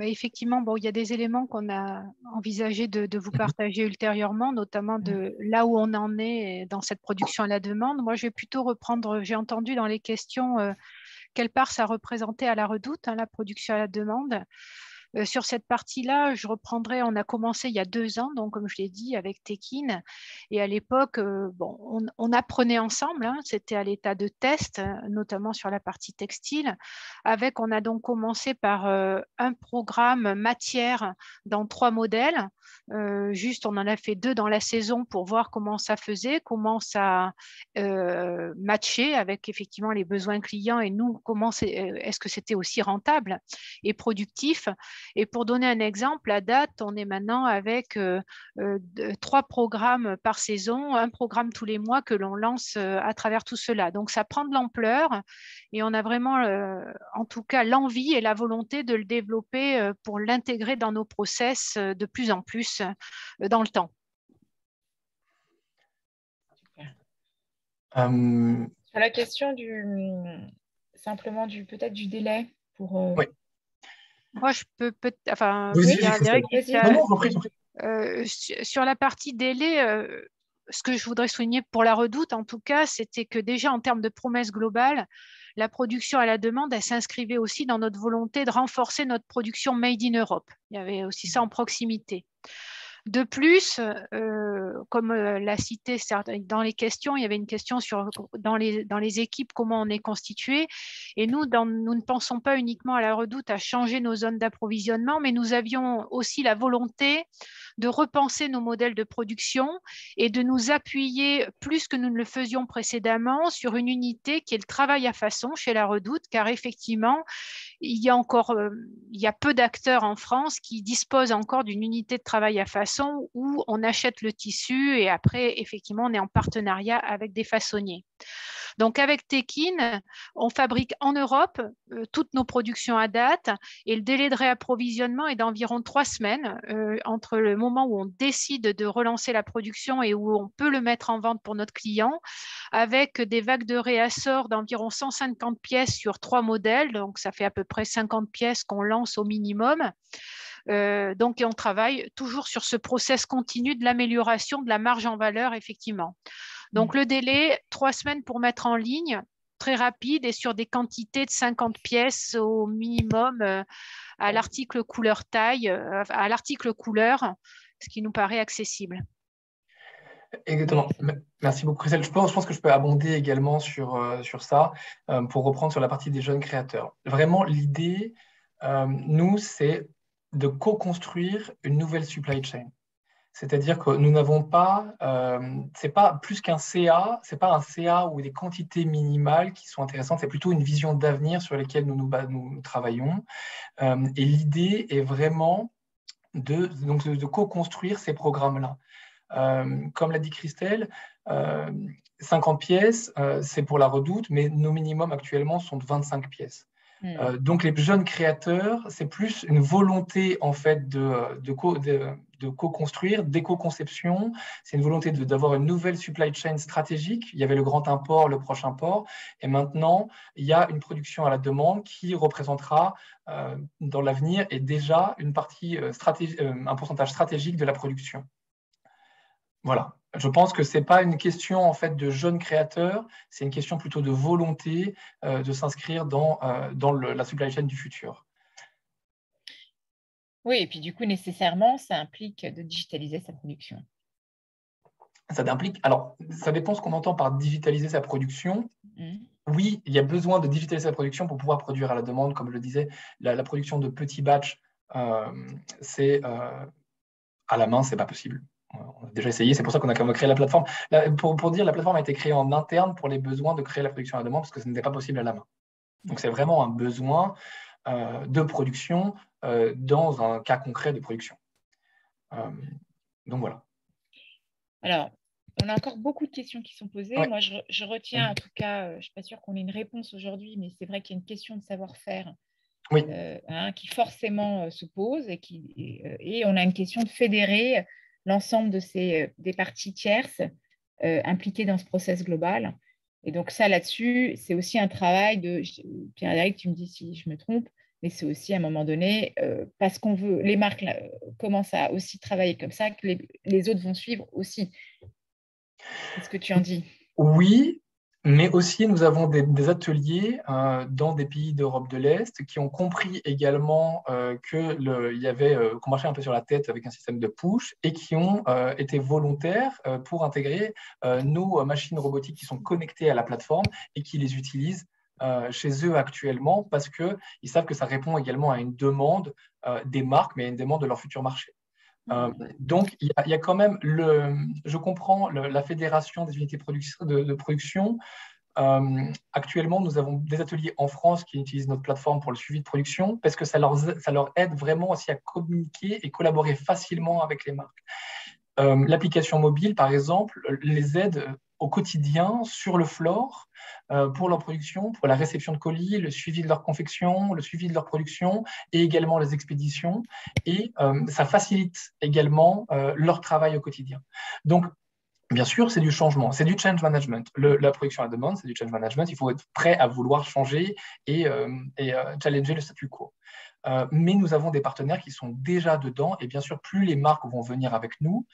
Effectivement, il y a des éléments qu'on a envisagé de vous partager ultérieurement, notamment de là où on en est dans cette production à la demande. Moi, je vais plutôt reprendre, j'ai entendu dans les questions quelle part ça représentait à la Redoute, la production à la demande. Sur cette partie-là, je reprendrai, on a commencé il y a 2 ans, donc comme je l'ai dit, avec Tekin. Et à l'époque, on apprenait ensemble, c'était à l'état de test, notamment sur la partie textile. On a donc commencé par un programme matière dans 3 modèles. On en a fait 2 dans la saison pour voir comment ça faisait, comment ça matchait avec effectivement les besoins clients et nous, est-ce que c'était aussi rentable et productif. Et pour donner un exemple, à date, on est maintenant avec 3 programmes par saison, un programme tous les mois que l'on lance à travers tout cela. Donc, ça prend de l'ampleur et on a vraiment, en tout cas, l'envie et la volonté de le développer pour l'intégrer dans nos process de plus en plus dans le temps. Sur la question peut-être du délai pour... Oui. Moi, je peux sur la partie délai, ce que je voudrais souligner pour la Redoute, en tout cas, c'était que déjà en termes de promesse globale, la production à la demande, elle s'inscrivait aussi dans notre volonté de renforcer notre production made in Europe. Il y avait aussi ça en proximité. De plus, comme l'a cité dans les questions, il y avait une question dans les équipes, comment on est constitué. Et nous ne pensons pas uniquement à la Redoute à changer nos zones d'approvisionnement, mais nous avions aussi la volonté de repenser nos modèles de production et de nous appuyer plus que nous ne le faisions précédemment sur une unité qui est le travail à façon chez la Redoute, car effectivement, il y a peu d'acteurs en France qui disposent encore d'une unité de travail à façon où on achète le tissu et après, effectivement, on est en partenariat avec des façonniers. Donc, avec Tekin, on fabrique en Europe toutes nos productions à date et le délai de réapprovisionnement est d'environ 3 semaines entre le moment où on décide de relancer la production et où on peut le mettre en vente pour notre client, avec des vagues de réassort d'environ 150 pièces sur 3 modèles. Donc, ça fait à peu près 50 pièces qu'on lance au minimum. Et on travaille toujours sur ce process continu de l'amélioration de la marge en valeur, effectivement. Donc, le délai, 3 semaines pour mettre en ligne, très rapide et sur des quantités de 50 pièces au minimum à l'article couleur taille, à l'article couleur, ce qui nous paraît accessible. Exactement. Merci beaucoup, Christelle. Je pense que je peux abonder également sur ça pour reprendre sur la partie des jeunes créateurs. Vraiment, l'idée, nous, c'est de co-construire une nouvelle supply chain. C'est-à-dire que nous n'avons pas, c'est pas plus qu'un CA, c'est pas un CA ou des quantités minimales qui sont intéressantes, c'est plutôt une vision d'avenir sur lesquelles nous travaillons. Et l'idée est vraiment de co-construire ces programmes-là. Comme l'a dit Christelle, 50 pièces, c'est pour la Redoute, mais nos minimums actuellement sont de 25 pièces. Donc, les jeunes créateurs, c'est plus une volonté en fait de co-construire, d'éco-conception. C'est une volonté d'avoir une nouvelle supply chain stratégique. Il y avait le grand import, le prochain port, et maintenant il y a une production à la demande qui représentera dans l'avenir et déjà une partie un pourcentage stratégique de la production. Voilà. Je pense que ce n'est pas une question en fait de jeunes créateurs, c'est une question plutôt de volonté de s'inscrire dans la supply chain du futur. Oui, et puis du coup, nécessairement, ça implique de digitaliser sa production. Ça implique, alors, ça dépend ce qu'on entend par digitaliser sa production. Oui, il y a besoin de digitaliser sa production pour pouvoir produire à la demande. Comme je le disais, la production de petits batchs, c'est à la main, ce n'est pas possible. On a déjà essayé, c'est pour ça qu'on a créé la plateforme. Pour dire, la plateforme a été créée en interne pour les besoins de créer la production à la demande parce que ce n'était pas possible à la main. Donc, c'est vraiment un besoin de production dans un cas concret de production. Donc, voilà. Alors, on a encore beaucoup de questions qui sont posées. Ouais. Moi, je retiens, en tout cas, je ne suis pas sûre qu'on ait une réponse aujourd'hui, mais c'est vrai qu'il y a une question de savoir-faire qui forcément se pose et on a une question de fédérer l'ensemble des parties tierces impliquées dans ce process global. Et donc ça, là-dessus, c'est aussi un travail de... Pierre-Éric, tu me dis si je me trompe, mais c'est aussi à un moment donné, parce qu'on veut, les marques commencent à aussi travailler comme ça, que les autres vont suivre aussi. Qu'est-ce que tu en dis? Oui, mais aussi nous avons des ateliers dans des pays d'Europe de l'Est qui ont compris également qu'on marchait un peu sur la tête avec un système de push et qui ont été volontaires pour intégrer nos machines robotiques qui sont connectées à la plateforme et qui les utilisent chez eux actuellement parce qu'ils savent que ça répond également à une demande des marques, mais à une demande de leur futur marché. Donc, il y a quand même, je comprends la fédération des unités de production. Actuellement, nous avons des ateliers en France qui utilisent notre plateforme pour le suivi de production parce que ça leur aide vraiment aussi à communiquer et collaborer facilement avec les marques. L'application mobile, par exemple, les aide au quotidien sur le floor pour leur production, pour la réception de colis, le suivi de leur confection, le suivi de leur production et également les expéditions. Et ça facilite également leur travail au quotidien. Donc, bien sûr, c'est du changement, c'est du change management. La production à la demande, c'est du change management. Il faut être prêt à vouloir changer et challenger le statu quo. Mais nous avons des partenaires qui sont déjà dedans. Et bien sûr, plus les marques vont venir avec nous,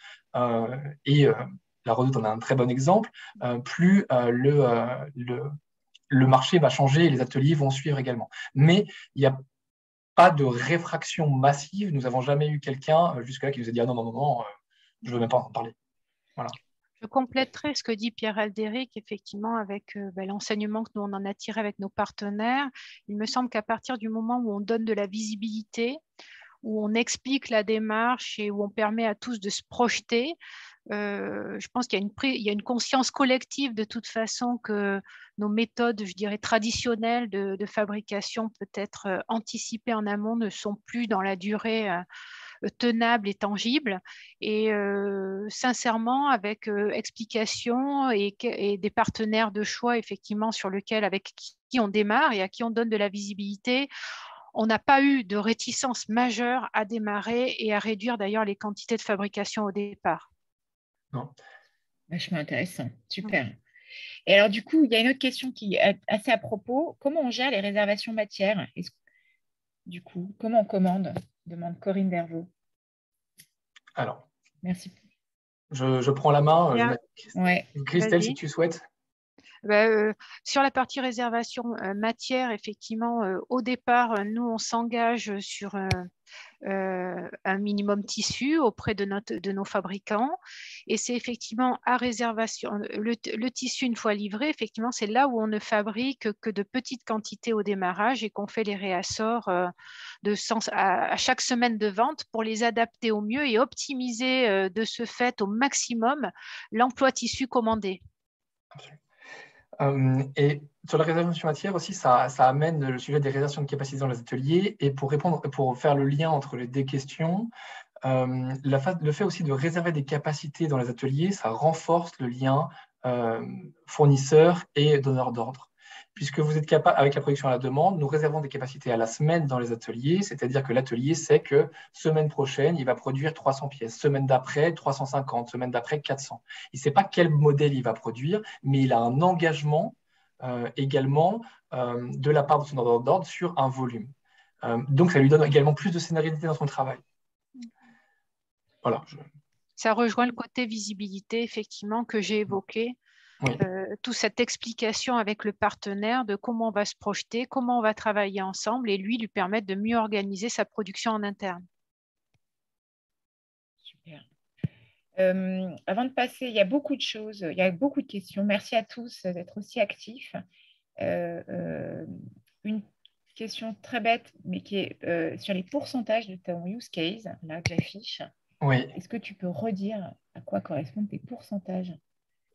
la Redoute en a un très bon exemple, plus le marché va changer et les ateliers vont suivre également. Mais il n'y a pas de réfraction massive. Nous n'avons jamais eu quelqu'un jusque-là qui nous a dit « Ah non, je ne veux même pas en parler ». Voilà. Je compléterai ce que dit Pierre Aldéric, effectivement, avec l'enseignement que nous on en a tiré avec nos partenaires. Il me semble qu'à partir du moment où on donne de la visibilité, où on explique la démarche et où on permet à tous de se projeter, je pense qu'il y a une conscience collective de toute façon que nos méthodes, je dirais, traditionnelles de fabrication peut-être anticipées en amont ne sont plus dans la durée tenable et tangible. Et sincèrement, avec explication et des partenaires de choix, effectivement, avec qui on démarre et à qui on donne de la visibilité, on n'a pas eu de réticence majeure à démarrer et à réduire d'ailleurs les quantités de fabrication au départ. Non. Vachement intéressant, super. Et alors du coup, il y a une autre question qui est assez à propos. Comment on gère les réservations matières? Du coup, comment on commande? Demande Corinne Dervaux. Alors, merci. Je prends la main. Christelle, si tu souhaites. Sur la partie réservation matière, effectivement, au départ, nous, on s'engage sur un minimum tissu auprès de nos fabricants. Et c'est effectivement à réservation. Le tissu, une fois livré, effectivement, c'est là où on ne fabrique que de petites quantités au démarrage et qu'on fait les réassorts à chaque semaine de vente pour les adapter au mieux et optimiser de ce fait au maximum l'emploi tissu commandé. Absolument. Et sur la réservation matière aussi, ça amène le sujet des réservations de capacité dans les ateliers. Et pour faire le lien entre les deux questions, le fait aussi de réserver des capacités dans les ateliers, ça renforce le lien fournisseur et donneur d'ordre. puisque vous êtes capable, avec la production à la demande, nous réservons des capacités à la semaine dans les ateliers, c'est-à-dire que l'atelier sait que semaine prochaine, il va produire 300 pièces, semaine d'après, 350, semaine d'après, 400. Il ne sait pas quel modèle il va produire, mais il a un engagement également de la part de son ordre d'ordre sur un volume. Donc, ça lui donne également plus de sérénité dans son travail. Voilà. Ça rejoint le côté visibilité, effectivement, que j'ai évoqué. Oui. Toute cette explication avec le partenaire de comment on va se projeter, comment on va travailler ensemble et lui permettre de mieux organiser sa production en interne. Super. Avant de passer, il y a beaucoup de choses, il y a beaucoup de questions. Merci à tous d'être aussi actifs. Une question très bête, mais qui est sur les pourcentages de ton use case, là que j'affiche. Oui. Est-ce que tu peux redire à quoi correspondent tes pourcentages?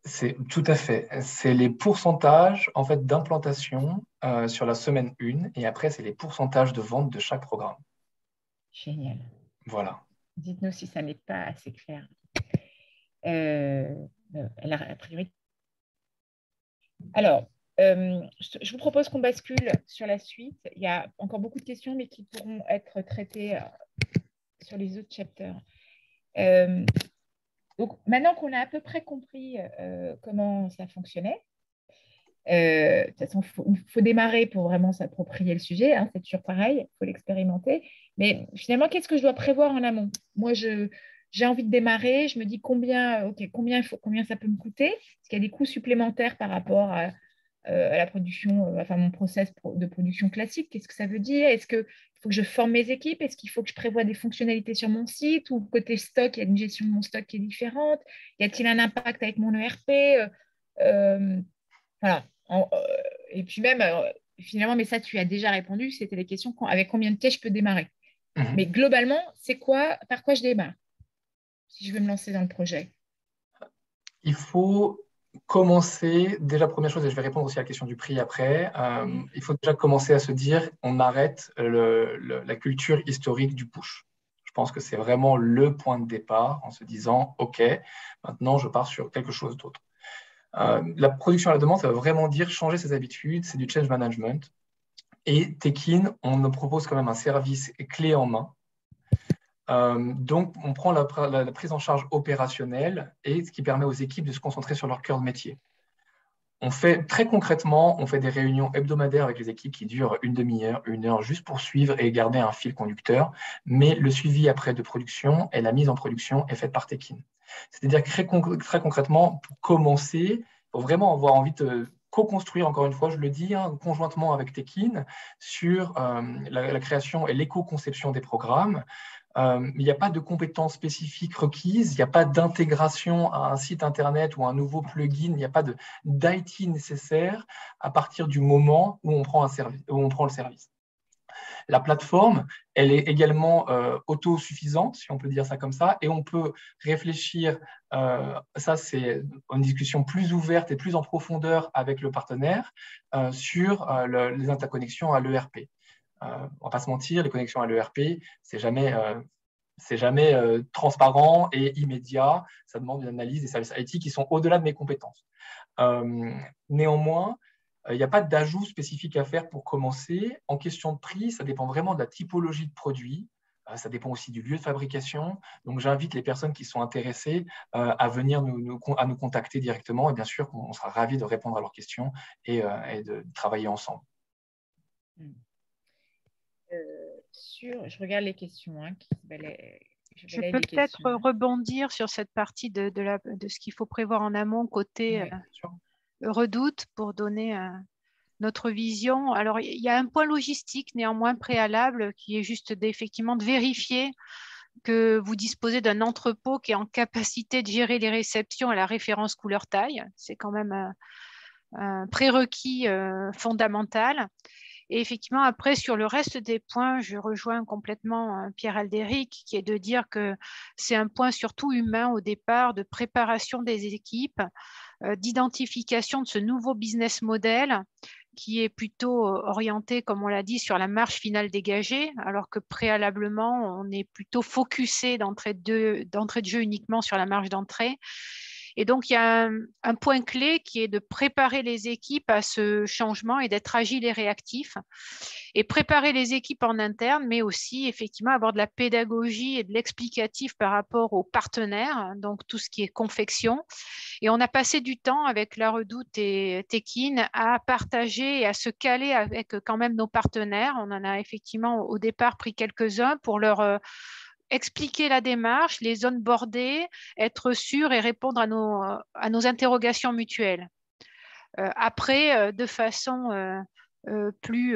C'est tout à fait. C'est les pourcentages en fait, d'implantation sur la semaine 1 et après, c'est les pourcentages de vente de chaque programme. Génial. Voilà. Dites-nous si ça n'est pas assez clair. A priori. Alors, je vous propose qu'on bascule sur la suite. Il y a encore beaucoup de questions, mais qui pourront être traitées sur les autres chapters. Donc, maintenant qu'on a à peu près compris comment ça fonctionnait, de toute façon, il faut démarrer pour vraiment s'approprier le sujet, hein, c'est toujours pareil, il faut l'expérimenter. Mais finalement, qu'est-ce que je dois prévoir en amont? Moi, j'ai envie de démarrer, je me dis combien ça peut me coûter? Est-ce qu'il y a des coûts supplémentaires par rapport à la production, enfin mon process de production classique? Qu'est-ce que ça veut dire? Est-ce qu'il faut que je forme mes équipes? Est-ce qu'il faut que je prévoie des fonctionnalités sur mon site? Ou côté stock, il y a une gestion de mon stock qui est différente? Y a-t-il un impact avec mon ERP? Voilà. Et puis même, finalement, mais ça, tu as déjà répondu, c'était les questions avec combien de pièces je peux démarrer. Mais globalement, par quoi je démarre si je veux me lancer dans le projet? Il faut commencer, déjà première chose, et je vais répondre aussi à la question du prix après, il faut déjà commencer à se dire, on arrête la culture historique du push. Je pense que c'est vraiment le point de départ en se disant, OK, maintenant je pars sur quelque chose d'autre. La production à la demande, ça veut vraiment dire changer ses habitudes, c'est du change management. Et Tekin, on nous propose quand même un service clé en main. Donc, on prend la prise en charge opérationnelle et ce qui permet aux équipes de se concentrer sur leur cœur de métier. On fait très concrètement, on fait des réunions hebdomadaires avec les équipes qui durent une demi-heure, 1 heure, juste pour suivre et garder un fil conducteur. Mais le suivi après de production et la mise en production est faite par Tekin. C'est-à-dire que très concrètement, pour commencer, il faut vraiment avoir envie de co-construire, encore une fois, je le dis, hein, conjointement avec Tekin, sur la création et l'éco-conception des programmes. Il n'y a pas de compétences spécifiques requises, il n'y a pas d'intégration à un site Internet ou un nouveau plugin, il n'y a pas d'IT nécessaire à partir du moment où on prend le service. La plateforme, elle est également autosuffisante, si on peut dire ça comme ça, et on peut réfléchir, ça c'est une discussion plus ouverte et plus en profondeur avec le partenaire sur les interconnexions à l'ERP. On ne va pas se mentir, les connexions à l'ERP, c'est jamais transparent et immédiat. Ça demande une analyse des services IT qui sont au-delà de mes compétences. Néanmoins, il n'y a pas d'ajout spécifique à faire pour commencer. En question de prix, ça dépend vraiment de la typologie de produit. Ça dépend aussi du lieu de fabrication. Donc, j'invite les personnes qui sont intéressées à venir nous contacter directement. Et bien sûr, on sera ravis de répondre à leurs questions et de travailler ensemble. Je regarde les questions. Hein, je peux peut-être rebondir sur cette partie de ce qu'il faut prévoir en amont côté Redoute pour donner notre vision. Alors, il y a un point logistique néanmoins préalable qui est juste effectivement de vérifier que vous disposez d'un entrepôt qui est en capacité de gérer les réceptions à la référence couleur-taille. C'est quand même un prérequis fondamental. Et effectivement, après, sur le reste des points, je rejoins complètement Pierre Aldéric, qui est de dire que c'est un point surtout humain au départ, de préparation des équipes, d'identification de ce nouveau business model qui est plutôt orienté, comme on l'a dit, sur la marge finale dégagée, alors que préalablement, on est plutôt focusé d'entrée de jeu uniquement sur la marge d'entrée. Et donc, il y a un point clé qui est de préparer les équipes à ce changement et d'être agile et réactif. Et préparer les équipes en interne, mais aussi effectivement avoir de la pédagogie et de l'explicatif par rapport aux partenaires, donc tout ce qui est confection. Et on a passé du temps avec La Redoute et Tekin à partager et à se caler avec quand même nos partenaires. On en a effectivement au départ pris quelques-uns pour leur expliquer la démarche, les onboarder, être sûr et répondre à nos interrogations mutuelles. Après, de façon plus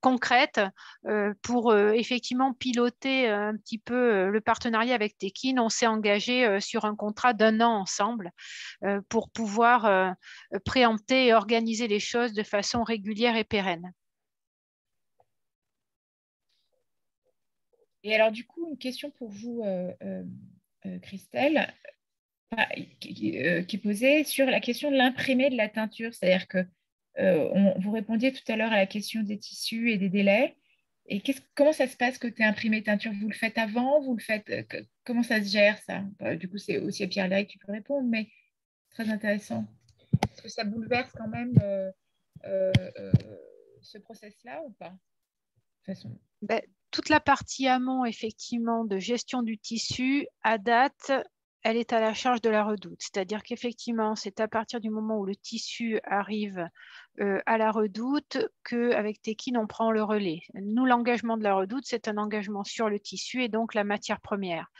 concrète, pour effectivement piloter un petit peu le partenariat avec Tekin, on s'est engagé sur un contrat d'1 an ensemble pour pouvoir préempter et organiser les choses de façon régulière et pérenne. Et alors, du coup, une question pour vous, Christelle, qui est posée sur la question de l'imprimé de la teinture. C'est-à-dire que vous répondiez tout à l'heure à la question des tissus et des délais. Et comment ça se passe côté imprimé teinture? Vous le faites avant? Vous le faites, comment ça se gère, ça? Du coup, c'est aussi à Pierre-Léric qui peut répondre, mais très intéressant. Est-ce que ça bouleverse quand même ce process-là ou pas? De toute façon. Toute la partie amont, effectivement, de gestion du tissu, à date, elle est à la charge de La Redoute. C'est-à-dire qu'effectivement, c'est à partir du moment où le tissu arrive à La Redoute qu'avec Tekin, on prend le relais. Nous, l'engagement de La Redoute, c'est un engagement sur le tissu et donc la matière première.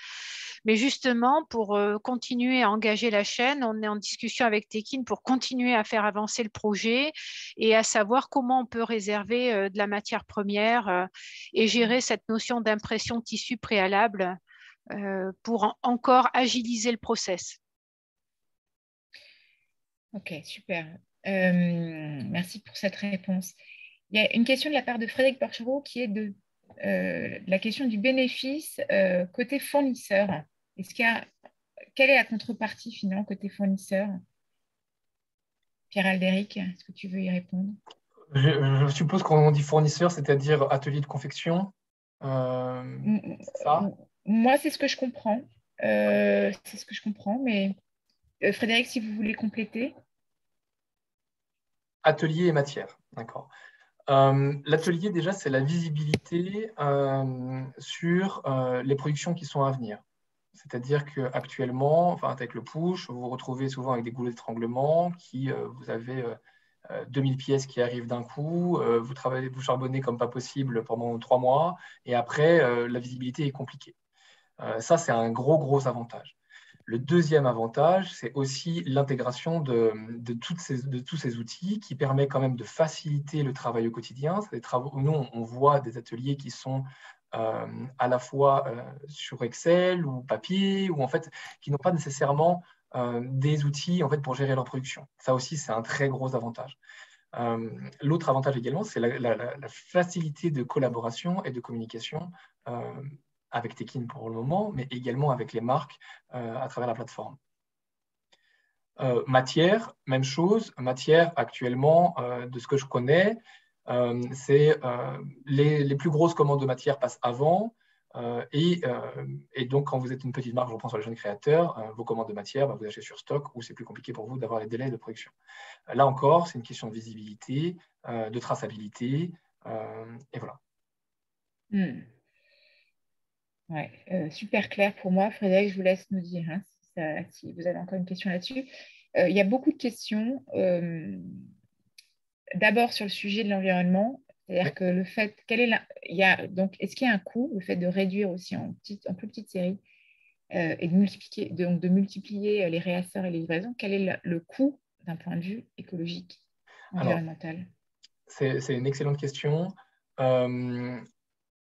Mais justement, pour continuer à engager la chaîne, on est en discussion avec Tekin pour continuer à faire avancer le projet et à savoir comment on peut réserver de la matière première et gérer cette notion d'impression tissu préalable pour encore agiliser le process. Ok, super. Merci pour cette réponse. Il y a une question de la part de Frédéric Porchereau qui est de la question du bénéfice côté fournisseur. Quelle est la contrepartie finalement côté fournisseur? Pierre-Aldéric, est-ce que tu veux y répondre? Je suppose qu'on dit fournisseur, c'est-à-dire atelier de confection. Ça. Moi, c'est ce que je comprends. C'est ce que je comprends, mais Frédéric, si vous voulez compléter. Atelier et matière, d'accord. L'atelier, déjà, c'est la visibilité sur les productions qui sont à venir. C'est-à-dire qu'actuellement, enfin, avec le push, vous vous retrouvez souvent avec des goulots d'étranglement vous avez 2000 pièces qui arrivent d'un coup, vous charbonnez comme pas possible pendant 3 mois, et après, la visibilité est compliquée. Ça, c'est un gros avantage. Le deuxième avantage, c'est aussi l'intégration de tous ces outils qui permet quand même de faciliter le travail au quotidien. Nous, on voit des ateliers qui sont à la fois sur Excel ou papier, ou en fait, qui n'ont pas nécessairement des outils en fait, pour gérer leur production. Ça aussi, c'est un très gros avantage. L'autre avantage également, c'est la facilité de collaboration et de communication avec Tekin pour le moment, mais également avec les marques à travers la plateforme. Matière, même chose. Matière, actuellement, de ce que je connais, c'est les plus grosses commandes de matière passent avant. Et donc, quand vous êtes une petite marque, je reprends sur les jeunes créateurs, vos commandes de matière, vous achetez sur stock ou c'est plus compliqué pour vous d'avoir les délais de production. Là encore, c'est une question de visibilité, de traçabilité, et voilà. Ouais, super clair pour moi. Frédéric, je vous laisse nous dire si vous avez encore une question là-dessus. Il y a beaucoup de questions. D'abord sur le sujet de l'environnement, c'est-à-dire que le fait, est-ce qu'il y a un coût, le fait de réduire aussi en plus petite série et de multiplier les réacteurs et les livraisons, quel est le coût d'un point de vue écologique, environnemental? Alors, c'est une excellente question.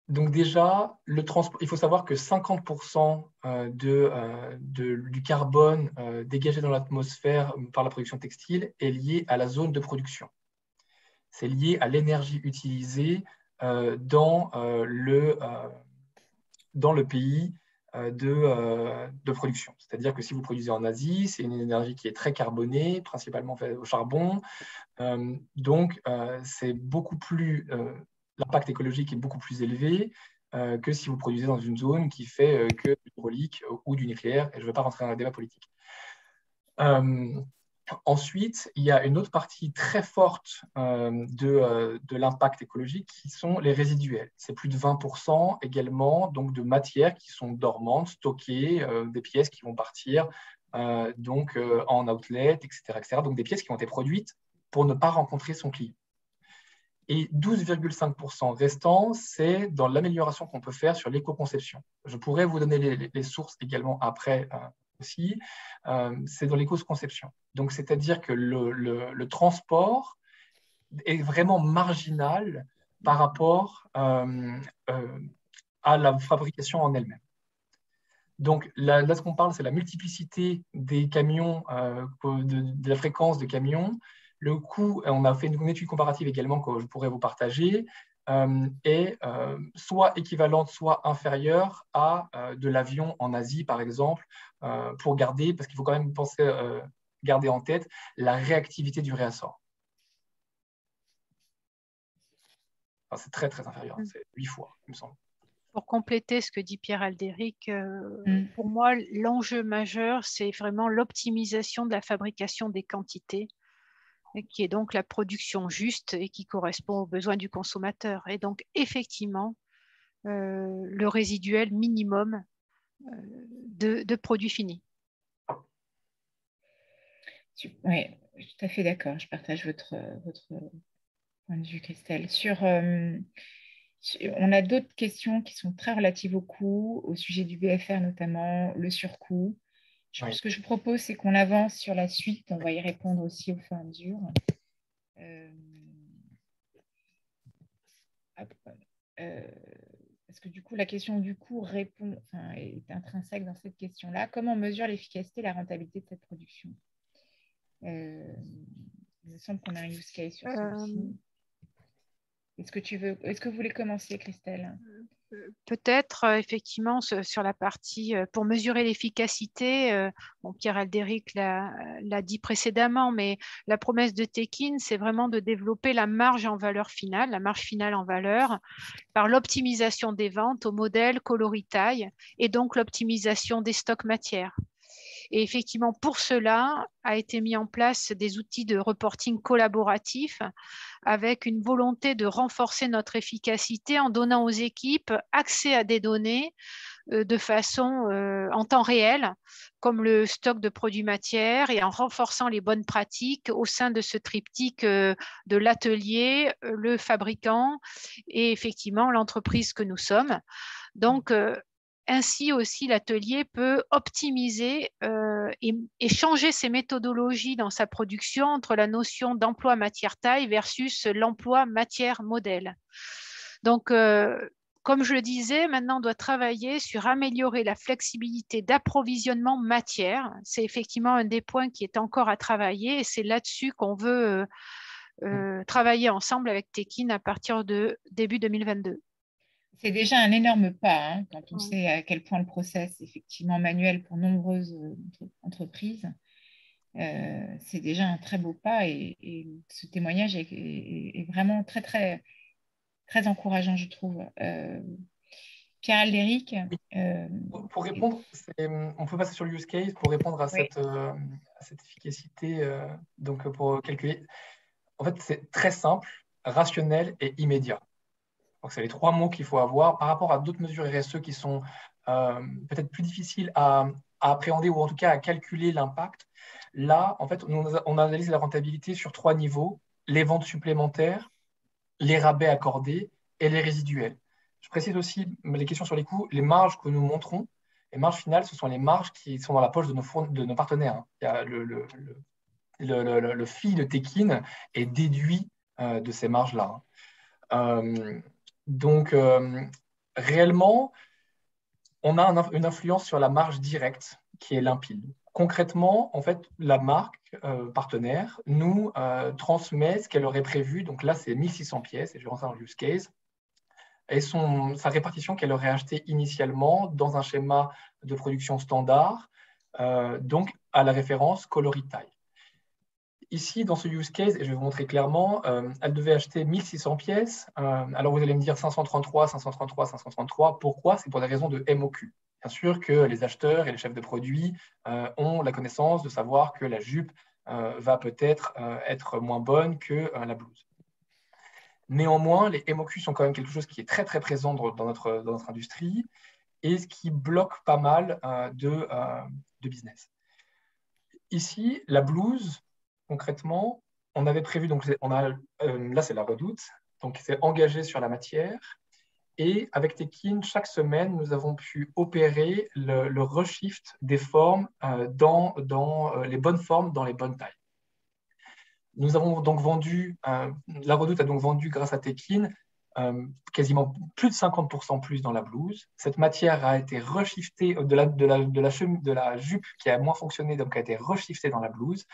Donc déjà, il faut savoir que 50% du carbone dégagé dans l'atmosphère par la production textile est lié à la zone de production. C'est lié à l'énergie utilisée dans le pays de production. C'est-à-dire que si vous produisez en Asie, c'est une énergie qui est très carbonée, principalement faite au charbon. Donc, c'est beaucoup plus... l'impact écologique est beaucoup plus élevé que si vous produisez dans une zone qui fait que de l'hydraulique ou du nucléaire, et je ne veux pas rentrer dans le débat politique. Ensuite, il y a une autre partie très forte de l'impact écologique qui sont les résiduels. C'est plus de 20% également donc, de matières qui sont dormantes, stockées, des pièces qui vont partir en outlet, etc., etc. Donc des pièces qui ont été produites pour ne pas rencontrer son client. Et 12,5% restants, c'est dans l'amélioration qu'on peut faire sur l'éco-conception. Je pourrais vous donner les sources également après aussi. C'est dans l'éco-conception. Donc, c'est-à-dire que le transport est vraiment marginal par rapport à la fabrication en elle-même. Donc, là, ce qu'on parle, c'est la multiplicité des camions, de la fréquence de camions. Le coût, on a fait une étude comparative également que je pourrais vous partager, est soit équivalente, soit inférieure à de l'avion en Asie, par exemple, pour garder, parce qu'il faut quand même garder en tête la réactivité du réassort. Enfin, c'est très, très inférieur, c'est 8 fois, il me semble. Pour compléter ce que dit Pierre Aldéric, pour moi, l'enjeu majeur, c'est vraiment l'optimisation de la fabrication des quantités, qui est donc la production juste et qui correspond aux besoins du consommateur. Et donc, effectivement, le résiduel minimum de produits finis. Oui, je suis tout à fait d'accord. Je partage votre point de vue, Christelle. On a d'autres questions qui sont très relatives au coût, au sujet du BFR notamment, le surcoût. Ce que je propose, c'est qu'on avance sur la suite. On va y répondre aussi au fur et à mesure. Parce que du coup, la question du coût est intrinsèque dans cette question-là. Comment on mesure l'efficacité et la rentabilité de cette production? Il me semble qu'on a un use case sur celui-ci. Est-ce que vous voulez commencer, Christelle? Peut-être, effectivement, sur la partie, pour mesurer l'efficacité, Pierre Aldéric l'a dit précédemment, mais la promesse de Tekin, c'est vraiment de développer la marge en valeur finale, la marge finale en valeur, par l'optimisation des ventes au modèle coloris-taille et donc l'optimisation des stocks matières. Et effectivement, pour cela, a été mis en place des outils de reporting collaboratif avec une volonté de renforcer notre efficacité en donnant aux équipes accès à des données de façon en temps réel, comme le stock de produits matières, et en renforçant les bonnes pratiques au sein de ce triptyque de l'atelier, le fabricant et effectivement l'entreprise que nous sommes. Donc, ainsi aussi, l'atelier peut optimiser et changer ses méthodologies dans sa production entre la notion d'emploi matière-taille versus l'emploi matière-modèle. Donc, comme je le disais, maintenant on doit travailler sur améliorer la flexibilité d'approvisionnement matière. C'est effectivement un des points qui est encore à travailler et c'est là-dessus qu'on veut travailler ensemble avec Tekin à partir de début 2022. C'est déjà un énorme pas quand on sait à quel point le process est effectivement manuel pour nombreuses entreprises. C'est déjà un très beau pas et ce témoignage est vraiment très, très, très encourageant, je trouve. Pierre Aldéric. Pour répondre, on peut passer sur le use case pour répondre à cette efficacité. Donc, pour calculer, en fait, c'est très simple, rationnel et immédiat. Donc, c'est les 3 mots qu'il faut avoir par rapport à d'autres mesures RSE qui sont peut-être plus difficiles à appréhender ou en tout cas à calculer l'impact. Là, en fait, on analyse la rentabilité sur 3 niveaux, les ventes supplémentaires, les rabais accordés et les résiduels. Je précise aussi les questions sur les coûts, les marges que nous montrons. Les marges finales, ce sont les marges qui sont dans la poche de nos partenaires. Il y a le fee de Tekin est déduit de ces marges-là. Donc, réellement, on a une influence sur la marge directe qui est limpide. Concrètement, en fait, la marque partenaire nous transmet ce qu'elle aurait prévu. Donc là, c'est 1600 pièces, et je vais rentrer dans le use case, et sa répartition qu'elle aurait achetée initialement dans un schéma de production standard, donc à la référence coloris-taille. Ici, dans ce use case, et je vais vous montrer clairement, elle devait acheter 1600 pièces. Alors, vous allez me dire 533, 533, 533. Pourquoi? C'est pour des raisons de MOQ. Bien sûr que les acheteurs et les chefs de produits ont la connaissance de savoir que la jupe va peut-être être moins bonne que la blouse. Néanmoins, les MOQ sont quand même quelque chose qui est très, très présent dans notre industrie et ce qui bloque pas mal de business. Ici, la blouse, concrètement, on avait prévu, donc là c'est la Redoute, donc c'est engagé sur la matière. Et avec Tekin, chaque semaine, nous avons pu opérer le reshift des formes dans les bonnes formes, dans les bonnes tailles. Nous avons donc vendu, la Redoute a donc vendu grâce à Tekin quasiment plus de 50% plus dans la blouse. Cette matière a été reshiftée de la jupe qui a moins fonctionné, donc a été reshiftée dans la blouse.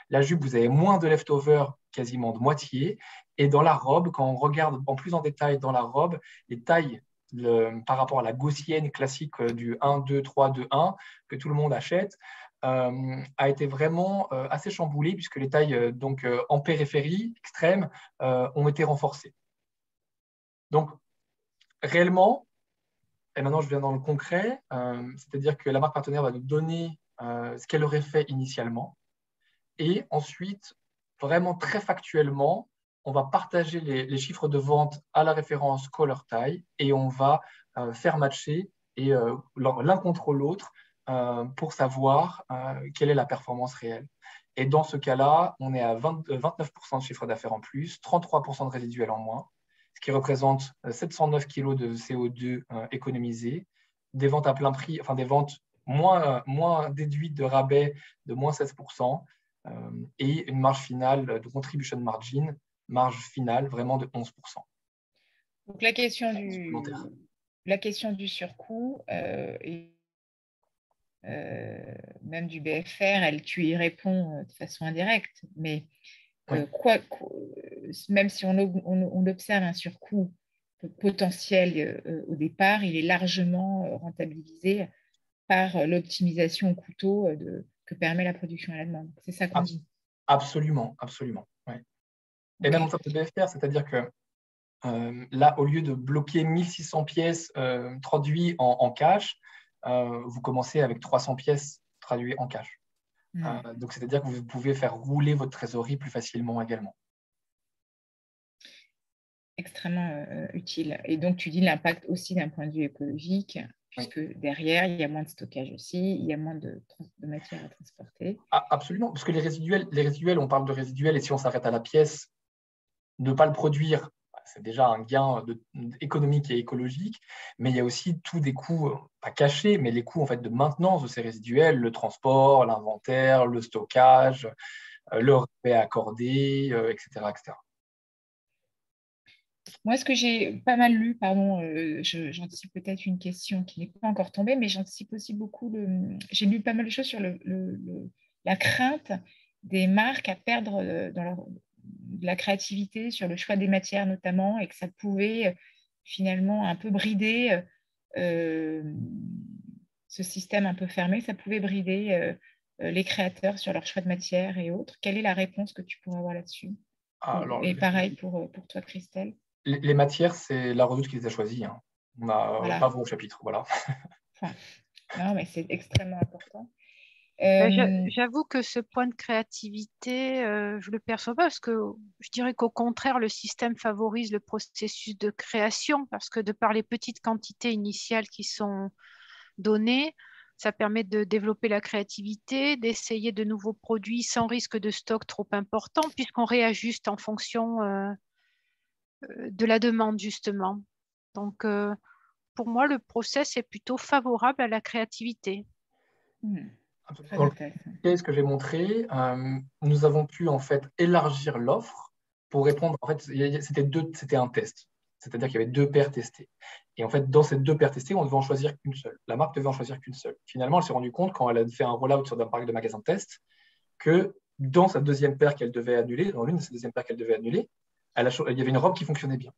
La jupe, vous avez moins de leftover, quasiment de moitié. Et dans la robe, quand on regarde en plus en détail dans la robe, les tailles par rapport à la gaussienne classique du 1, 2, 3, 2, 1 que tout le monde achète, a été vraiment assez chamboulée puisque les tailles en périphérie extrême ont été renforcées. Donc, réellement, et maintenant je viens dans le concret, c'est-à-dire que la marque partenaire va nous donner ce qu'elle aurait fait initialement. Et ensuite, vraiment très factuellement, on va partager les chiffres de vente à la référence color taille et on va faire matcher l'un contre l'autre pour savoir quelle est la performance réelle. Et dans ce cas-là, on est à 29% de chiffre d'affaires en plus, 33% de résiduel en moins, ce qui représente 709 kg de CO2 économisés, des ventes à plein prix, enfin des ventes moins déduites de rabais de moins 16%, et une marge finale de contribution margin, marge finale vraiment de 11%. Donc la question du surcoût et même du BFR, tu y réponds de façon indirecte, mais oui. Même si on observe un surcoût potentiel au départ, il est largement rentabilisé par l'optimisation au couteau que permet la production à la demande. C'est ça qu'on dit. Absolument, absolument. Ouais. Et même en termes de BFR, c'est-à-dire que là, au lieu de bloquer 1600 pièces traduites en cash, vous commencez avec 300 pièces traduites en cash. Donc, c'est-à-dire que vous pouvez faire rouler votre trésorerie plus facilement également. Extrêmement utile. Et donc, tu dis l'impact aussi d'un point de vue écologique, puisque derrière, il y a moins de stockage aussi, il y a moins de matière à transporter. Absolument, parce que les résiduels, on parle de résiduels, et si on s'arrête à la pièce, ne pas le produire, c'est déjà un gain économique et écologique, mais il y a aussi tous des coûts, pas cachés, mais les coûts en fait, de maintenance de ces résiduels, le transport, l'inventaire, le stockage, le rabais accordé, etc., etc. Moi, ce que j'ai pas mal lu, pardon, j'anticipe peut-être une question qui n'est pas encore tombée, mais j'anticipe aussi beaucoup, j'ai lu pas mal de choses sur la crainte des marques à perdre de la créativité sur le choix des matières notamment, et que ça pouvait finalement un peu brider ce système un peu fermé, ça pouvait brider les créateurs sur leur choix de matière et autres. Quelle est la réponse que tu pourrais avoir là-dessus? Et pareil pour toi, Christelle. Les matières, c'est la Redoute qui les a choisies. Hein. On n'a pas vos chapitres, voilà. Non, mais c'est extrêmement important. J'avoue que ce point de créativité, je le perçois pas parce que je dirais qu'au contraire, le système favorise le processus de création parce que de par les petites quantités initiales qui sont données, ça permet de développer la créativité, d'essayer de nouveaux produits sans risque de stock trop important puisqu'on réajuste en fonction de la demande justement. Donc, pour moi, le process est plutôt favorable à la créativité. Dans le case que j'ai montré, nous avons pu en fait élargir l'offre pour répondre. En fait, c'était un test, c'est-à-dire qu'il y avait 2 paires testées. Et en fait, dans ces 2 paires testées, on devait en choisir qu'une seule. La marque devait en choisir qu'une seule. Finalement, elle s'est rendue compte quand elle a fait un rollout sur un parc de magasins de test que dans sa deuxième paire qu'elle devait annuler, dans l'une de ses deuxièmes paires qu'elle devait annuler, il y avait une robe qui fonctionnait bien.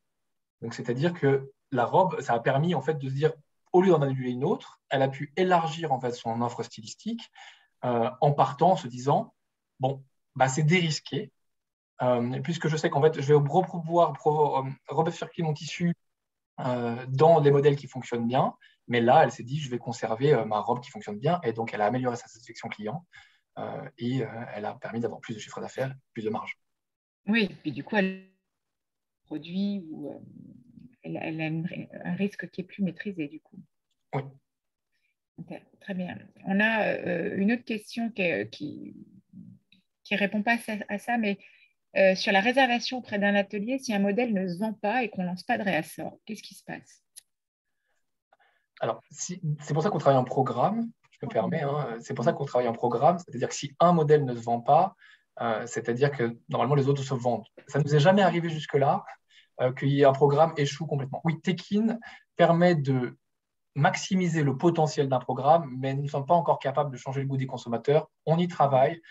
Donc, c'est-à-dire que la robe, ça a permis en fait de se dire, au lieu d'en annuler une autre, elle a pu élargir en fait son offre stylistique en partant, en se disant, bon, c'est dérisqué, puisque je sais qu'en fait, je vais pouvoir rebifurquer mon tissu dans les modèles qui fonctionnent bien. Mais là, elle s'est dit, je vais conserver ma robe qui fonctionne bien. Et donc, elle a amélioré sa satisfaction client et elle a permis d'avoir plus de chiffre d'affaires, plus de marge. Oui, puis du coup, elle produit ou elle a un risque qui est plus maîtrisé du coup. Oui. Très bien. On a une autre question qui répond pas à ça, mais sur la réservation auprès d'un atelier, si un modèle ne se vend pas et qu'on ne lance pas de réassort, qu'est-ce qui se passe? Alors, c'est pour ça qu'on travaille en programme, je me permets, hein, c'est pour ça qu'on travaille en programme, c'est-à-dire que si un modèle ne se vend pas, c'est-à-dire que normalement les autres se vendent. Ça ne nous est jamais arrivé jusque-là qu'il y ait un programme échoue complètement. Oui, Tekin permet de maximiser le potentiel d'un programme, mais nous ne sommes pas encore capables de changer le goût des consommateurs. On y travaille,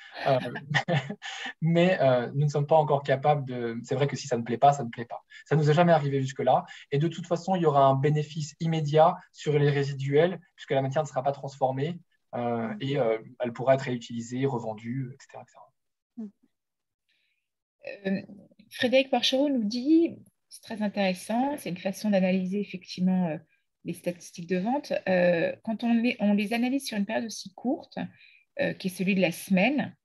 mais nous ne sommes pas encore capables de... C'est vrai que si ça ne plaît pas, ça ne plaît pas. Ça ne nous est jamais arrivé jusque-là. Et de toute façon, il y aura un bénéfice immédiat sur les résiduels, puisque la matière ne sera pas transformée et elle pourra être réutilisée, revendue, etc. Frédéric Porchereau nous dit, c'est très intéressant, c'est une façon d'analyser effectivement les statistiques de vente. Quand on les analyse sur une période aussi courte, qui est celui de la semaine,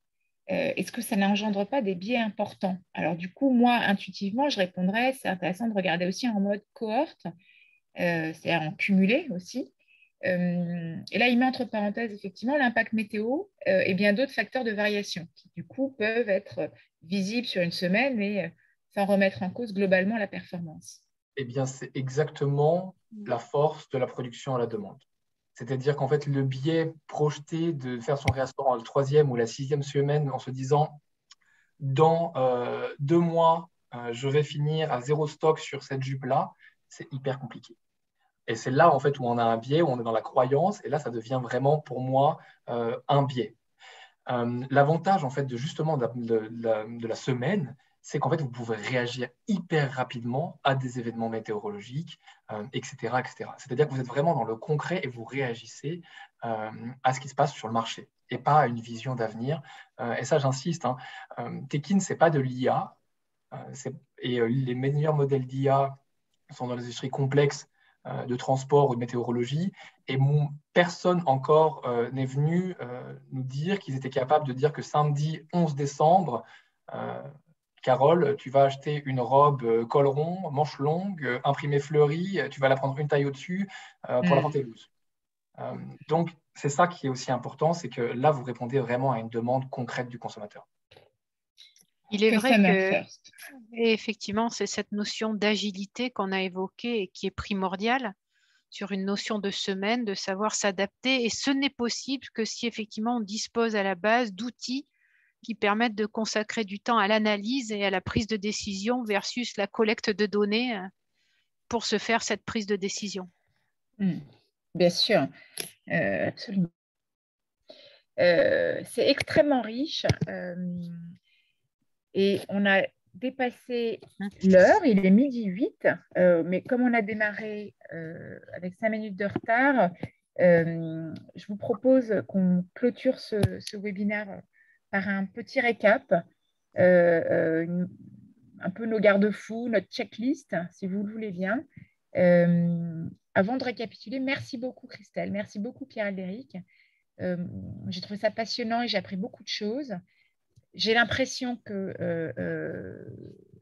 est-ce que ça n'engendre pas des biais importants? Alors du coup, moi, intuitivement, je répondrais, c'est intéressant de regarder aussi en mode cohorte, c'est-à-dire en cumulé aussi. Et là, il met entre parenthèses effectivement l'impact météo et bien d'autres facteurs de variation qui, du coup, peuvent être visibles sur une semaine, mais sans remettre en cause globalement la performance. Eh bien, c'est exactement la force de la production à la demande. C'est-à-dire qu'en fait, le biais projeté de faire son réassorant la 3e ou la 6e semaine en se disant dans 2 mois, je vais finir à 0 stock sur cette jupe-là, c'est hyper compliqué. Et c'est là, en fait, où on a un biais, où on est dans la croyance, et là, ça devient vraiment, pour moi, un biais. L'avantage, en fait, de la semaine, c'est qu'en fait, vous pouvez réagir hyper rapidement à des événements météorologiques, etc., etc. C'est-à-dire que vous êtes vraiment dans le concret et vous réagissez à ce qui se passe sur le marché et pas à une vision d'avenir. Et ça, j'insiste, hein, Tekin, ce n'est pas de l'IA. Les meilleurs modèles d'IA sont dans les industries complexes de transport ou de météorologie. Et personne encore n'est venu nous dire qu'ils étaient capables de dire que samedi 11 décembre, Carole, tu vas acheter une robe col rond, manche longue, imprimée fleurie, tu vas la prendre une taille au-dessus pour la porter loose. Donc, c'est ça qui est aussi important, c'est que là, vous répondez vraiment à une demande concrète du consommateur. Il est vrai que, et effectivement, c'est cette notion d'agilité qu'on a évoquée et qui est primordiale sur une notion de semaine, de savoir s'adapter. Et ce n'est possible que si effectivement on dispose à la base d'outils qui permettent de consacrer du temps à l'analyse et à la prise de décision versus la collecte de données pour se faire cette prise de décision. Bien sûr, absolument. C'est extrêmement riche et on a dépassé l'heure, il est 12h08, mais comme on a démarré avec 5 minutes de retard, je vous propose qu'on clôture ce webinaire par un petit récap, un peu nos garde-fous, notre checklist, si vous le voulez bien. Avant de récapituler, merci beaucoup Christelle, merci beaucoup Pierre-Aldéric. J'ai trouvé ça passionnant et j'ai appris beaucoup de choses. J'ai l'impression que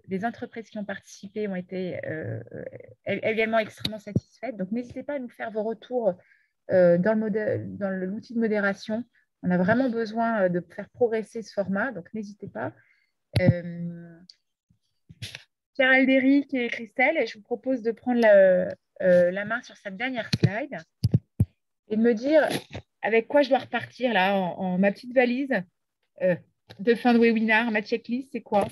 les entreprises qui ont participé ont été également extrêmement satisfaites. Donc, n'hésitez pas à nous faire vos retours dans l'outil de modération. On a vraiment besoin de faire progresser ce format, donc n'hésitez pas. Pierre-Aldéric et Christelle, je vous propose de prendre la main sur cette dernière slide et de me dire avec quoi je dois repartir là en ma petite valise de fin de webinaire, ma checklist, c'est quoi?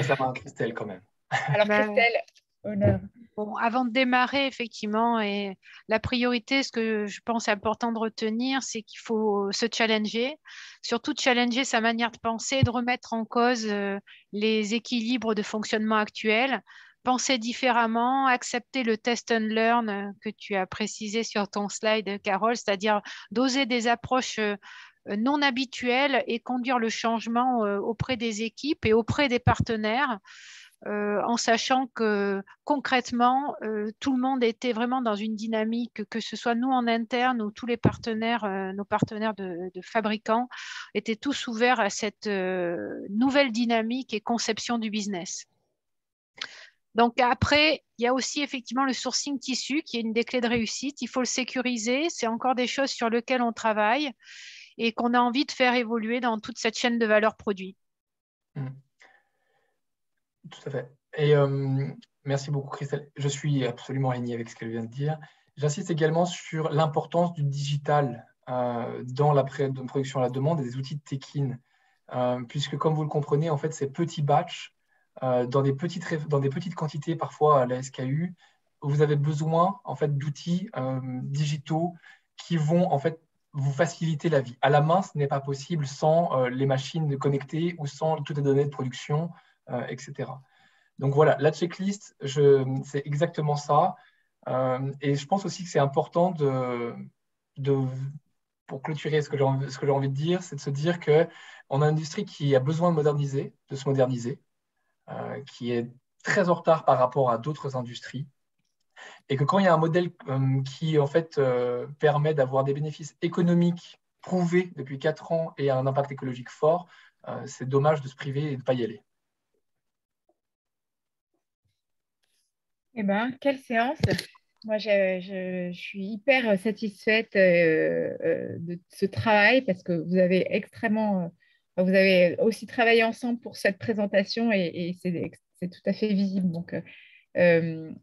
Ça va, Christelle, quand même. Alors, Christelle, honneur. Bon, avant de démarrer, effectivement, et la priorité, ce que je pense important de retenir, c'est qu'il faut se challenger, surtout challenger sa manière de penser, de remettre en cause les équilibres de fonctionnement actuels, penser différemment, accepter le test and learn que tu as précisé sur ton slide, Carole, c'est-à-dire d'oser des approches non habituel et conduire le changement auprès des équipes et auprès des partenaires, en sachant que concrètement, tout le monde était vraiment dans une dynamique, que ce soit nous en interne ou tous les partenaires, nos partenaires de fabricants, étaient tous ouverts à cette nouvelle dynamique et conception du business. Donc après, il y a aussi effectivement le sourcing tissu qui est une des clés de réussite. Il faut le sécuriser. C'est encore des choses sur lesquelles on travaille et qu'on a envie de faire évoluer dans toute cette chaîne de valeur produit. Tout à fait. Et merci beaucoup, Christelle. Je suis absolument aligné avec ce qu'elle vient de dire. J'insiste également sur l'importance du digital dans la production à la demande et des outils de Tekin, puisque comme vous le comprenez, en fait, ces petits batchs, dans des petites quantités, parfois à la SKU, vous avez besoin en fait, d'outils digitaux qui vont en fait, vous faciliter la vie. À la main, ce n'est pas possible sans les machines connectées ou sans toutes les données de production, etc. Donc voilà, la checklist, c'est exactement ça. Et je pense aussi que c'est important pour clôturer ce que j'ai envie de dire, c'est de se dire qu'on a une industrie qui a besoin de se moderniser, qui est très en retard par rapport à d'autres industries. Et que quand il y a un modèle qui en fait permet d'avoir des bénéfices économiques prouvés depuis 4 ans et un impact écologique fort, c'est dommage de se priver et de ne pas y aller. Eh bien, quelle séance! Moi, je suis hyper satisfaite de ce travail parce que vous avez vous avez aussi travaillé ensemble pour cette présentation et c'est tout à fait visible. Donc, on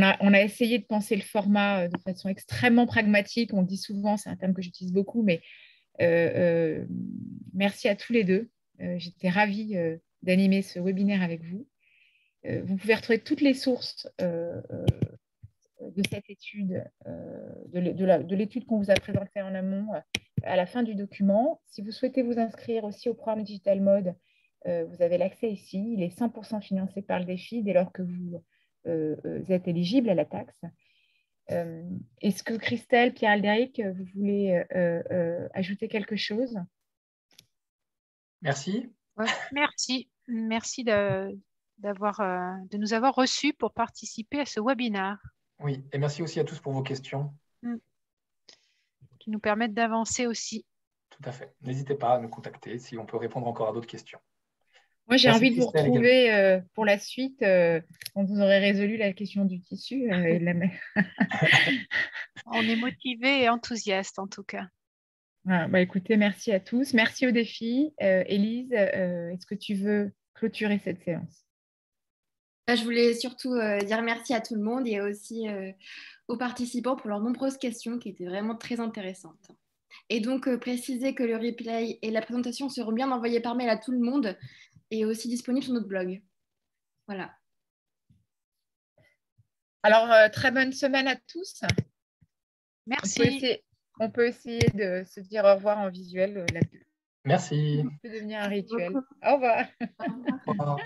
a essayé de penser le format de façon extrêmement pragmatique. On dit souvent, c'est un terme que j'utilise beaucoup, mais merci à tous les deux. J'étais ravie d'animer ce webinaire avec vous. Vous pouvez retrouver toutes les sources de cette étude, de l'étude qu'on vous a présentée en amont à la fin du document. Si vous souhaitez vous inscrire aussi au programme Digital Mode, vous avez l'accès ici. Il est 100% financé par le défi dès lors que vous êtes éligible à la taxe. Est-ce que Christelle, Pierre-Aldéric, vous voulez ajouter quelque chose? Merci. Ouais, merci de nous avoir reçus pour participer à ce webinaire. Oui, et merci aussi à tous pour vos questions. Qui nous permettent d'avancer aussi. Tout à fait. N'hésitez pas à nous contacter si on peut répondre encore à d'autres questions. Moi, j'ai envie de vous retrouver pour la suite. On vous aurait résolu la question du tissu. On est motivés et enthousiastes en tout cas. Ah, bah, écoutez, merci à tous. Merci au défi. Élise, est-ce que tu veux clôturer cette séance? Je voulais surtout dire merci à tout le monde et aussi aux participants pour leurs nombreuses questions qui étaient vraiment très intéressantes. Et donc, préciser que le replay et la présentation seront bien envoyés par mail à tout le monde et aussi disponibles sur notre blog. Voilà. Alors, très bonne semaine à tous. Merci. On peut essayer de se dire au revoir en visuel. Merci. Ça peut devenir un rituel. Au revoir. Au revoir.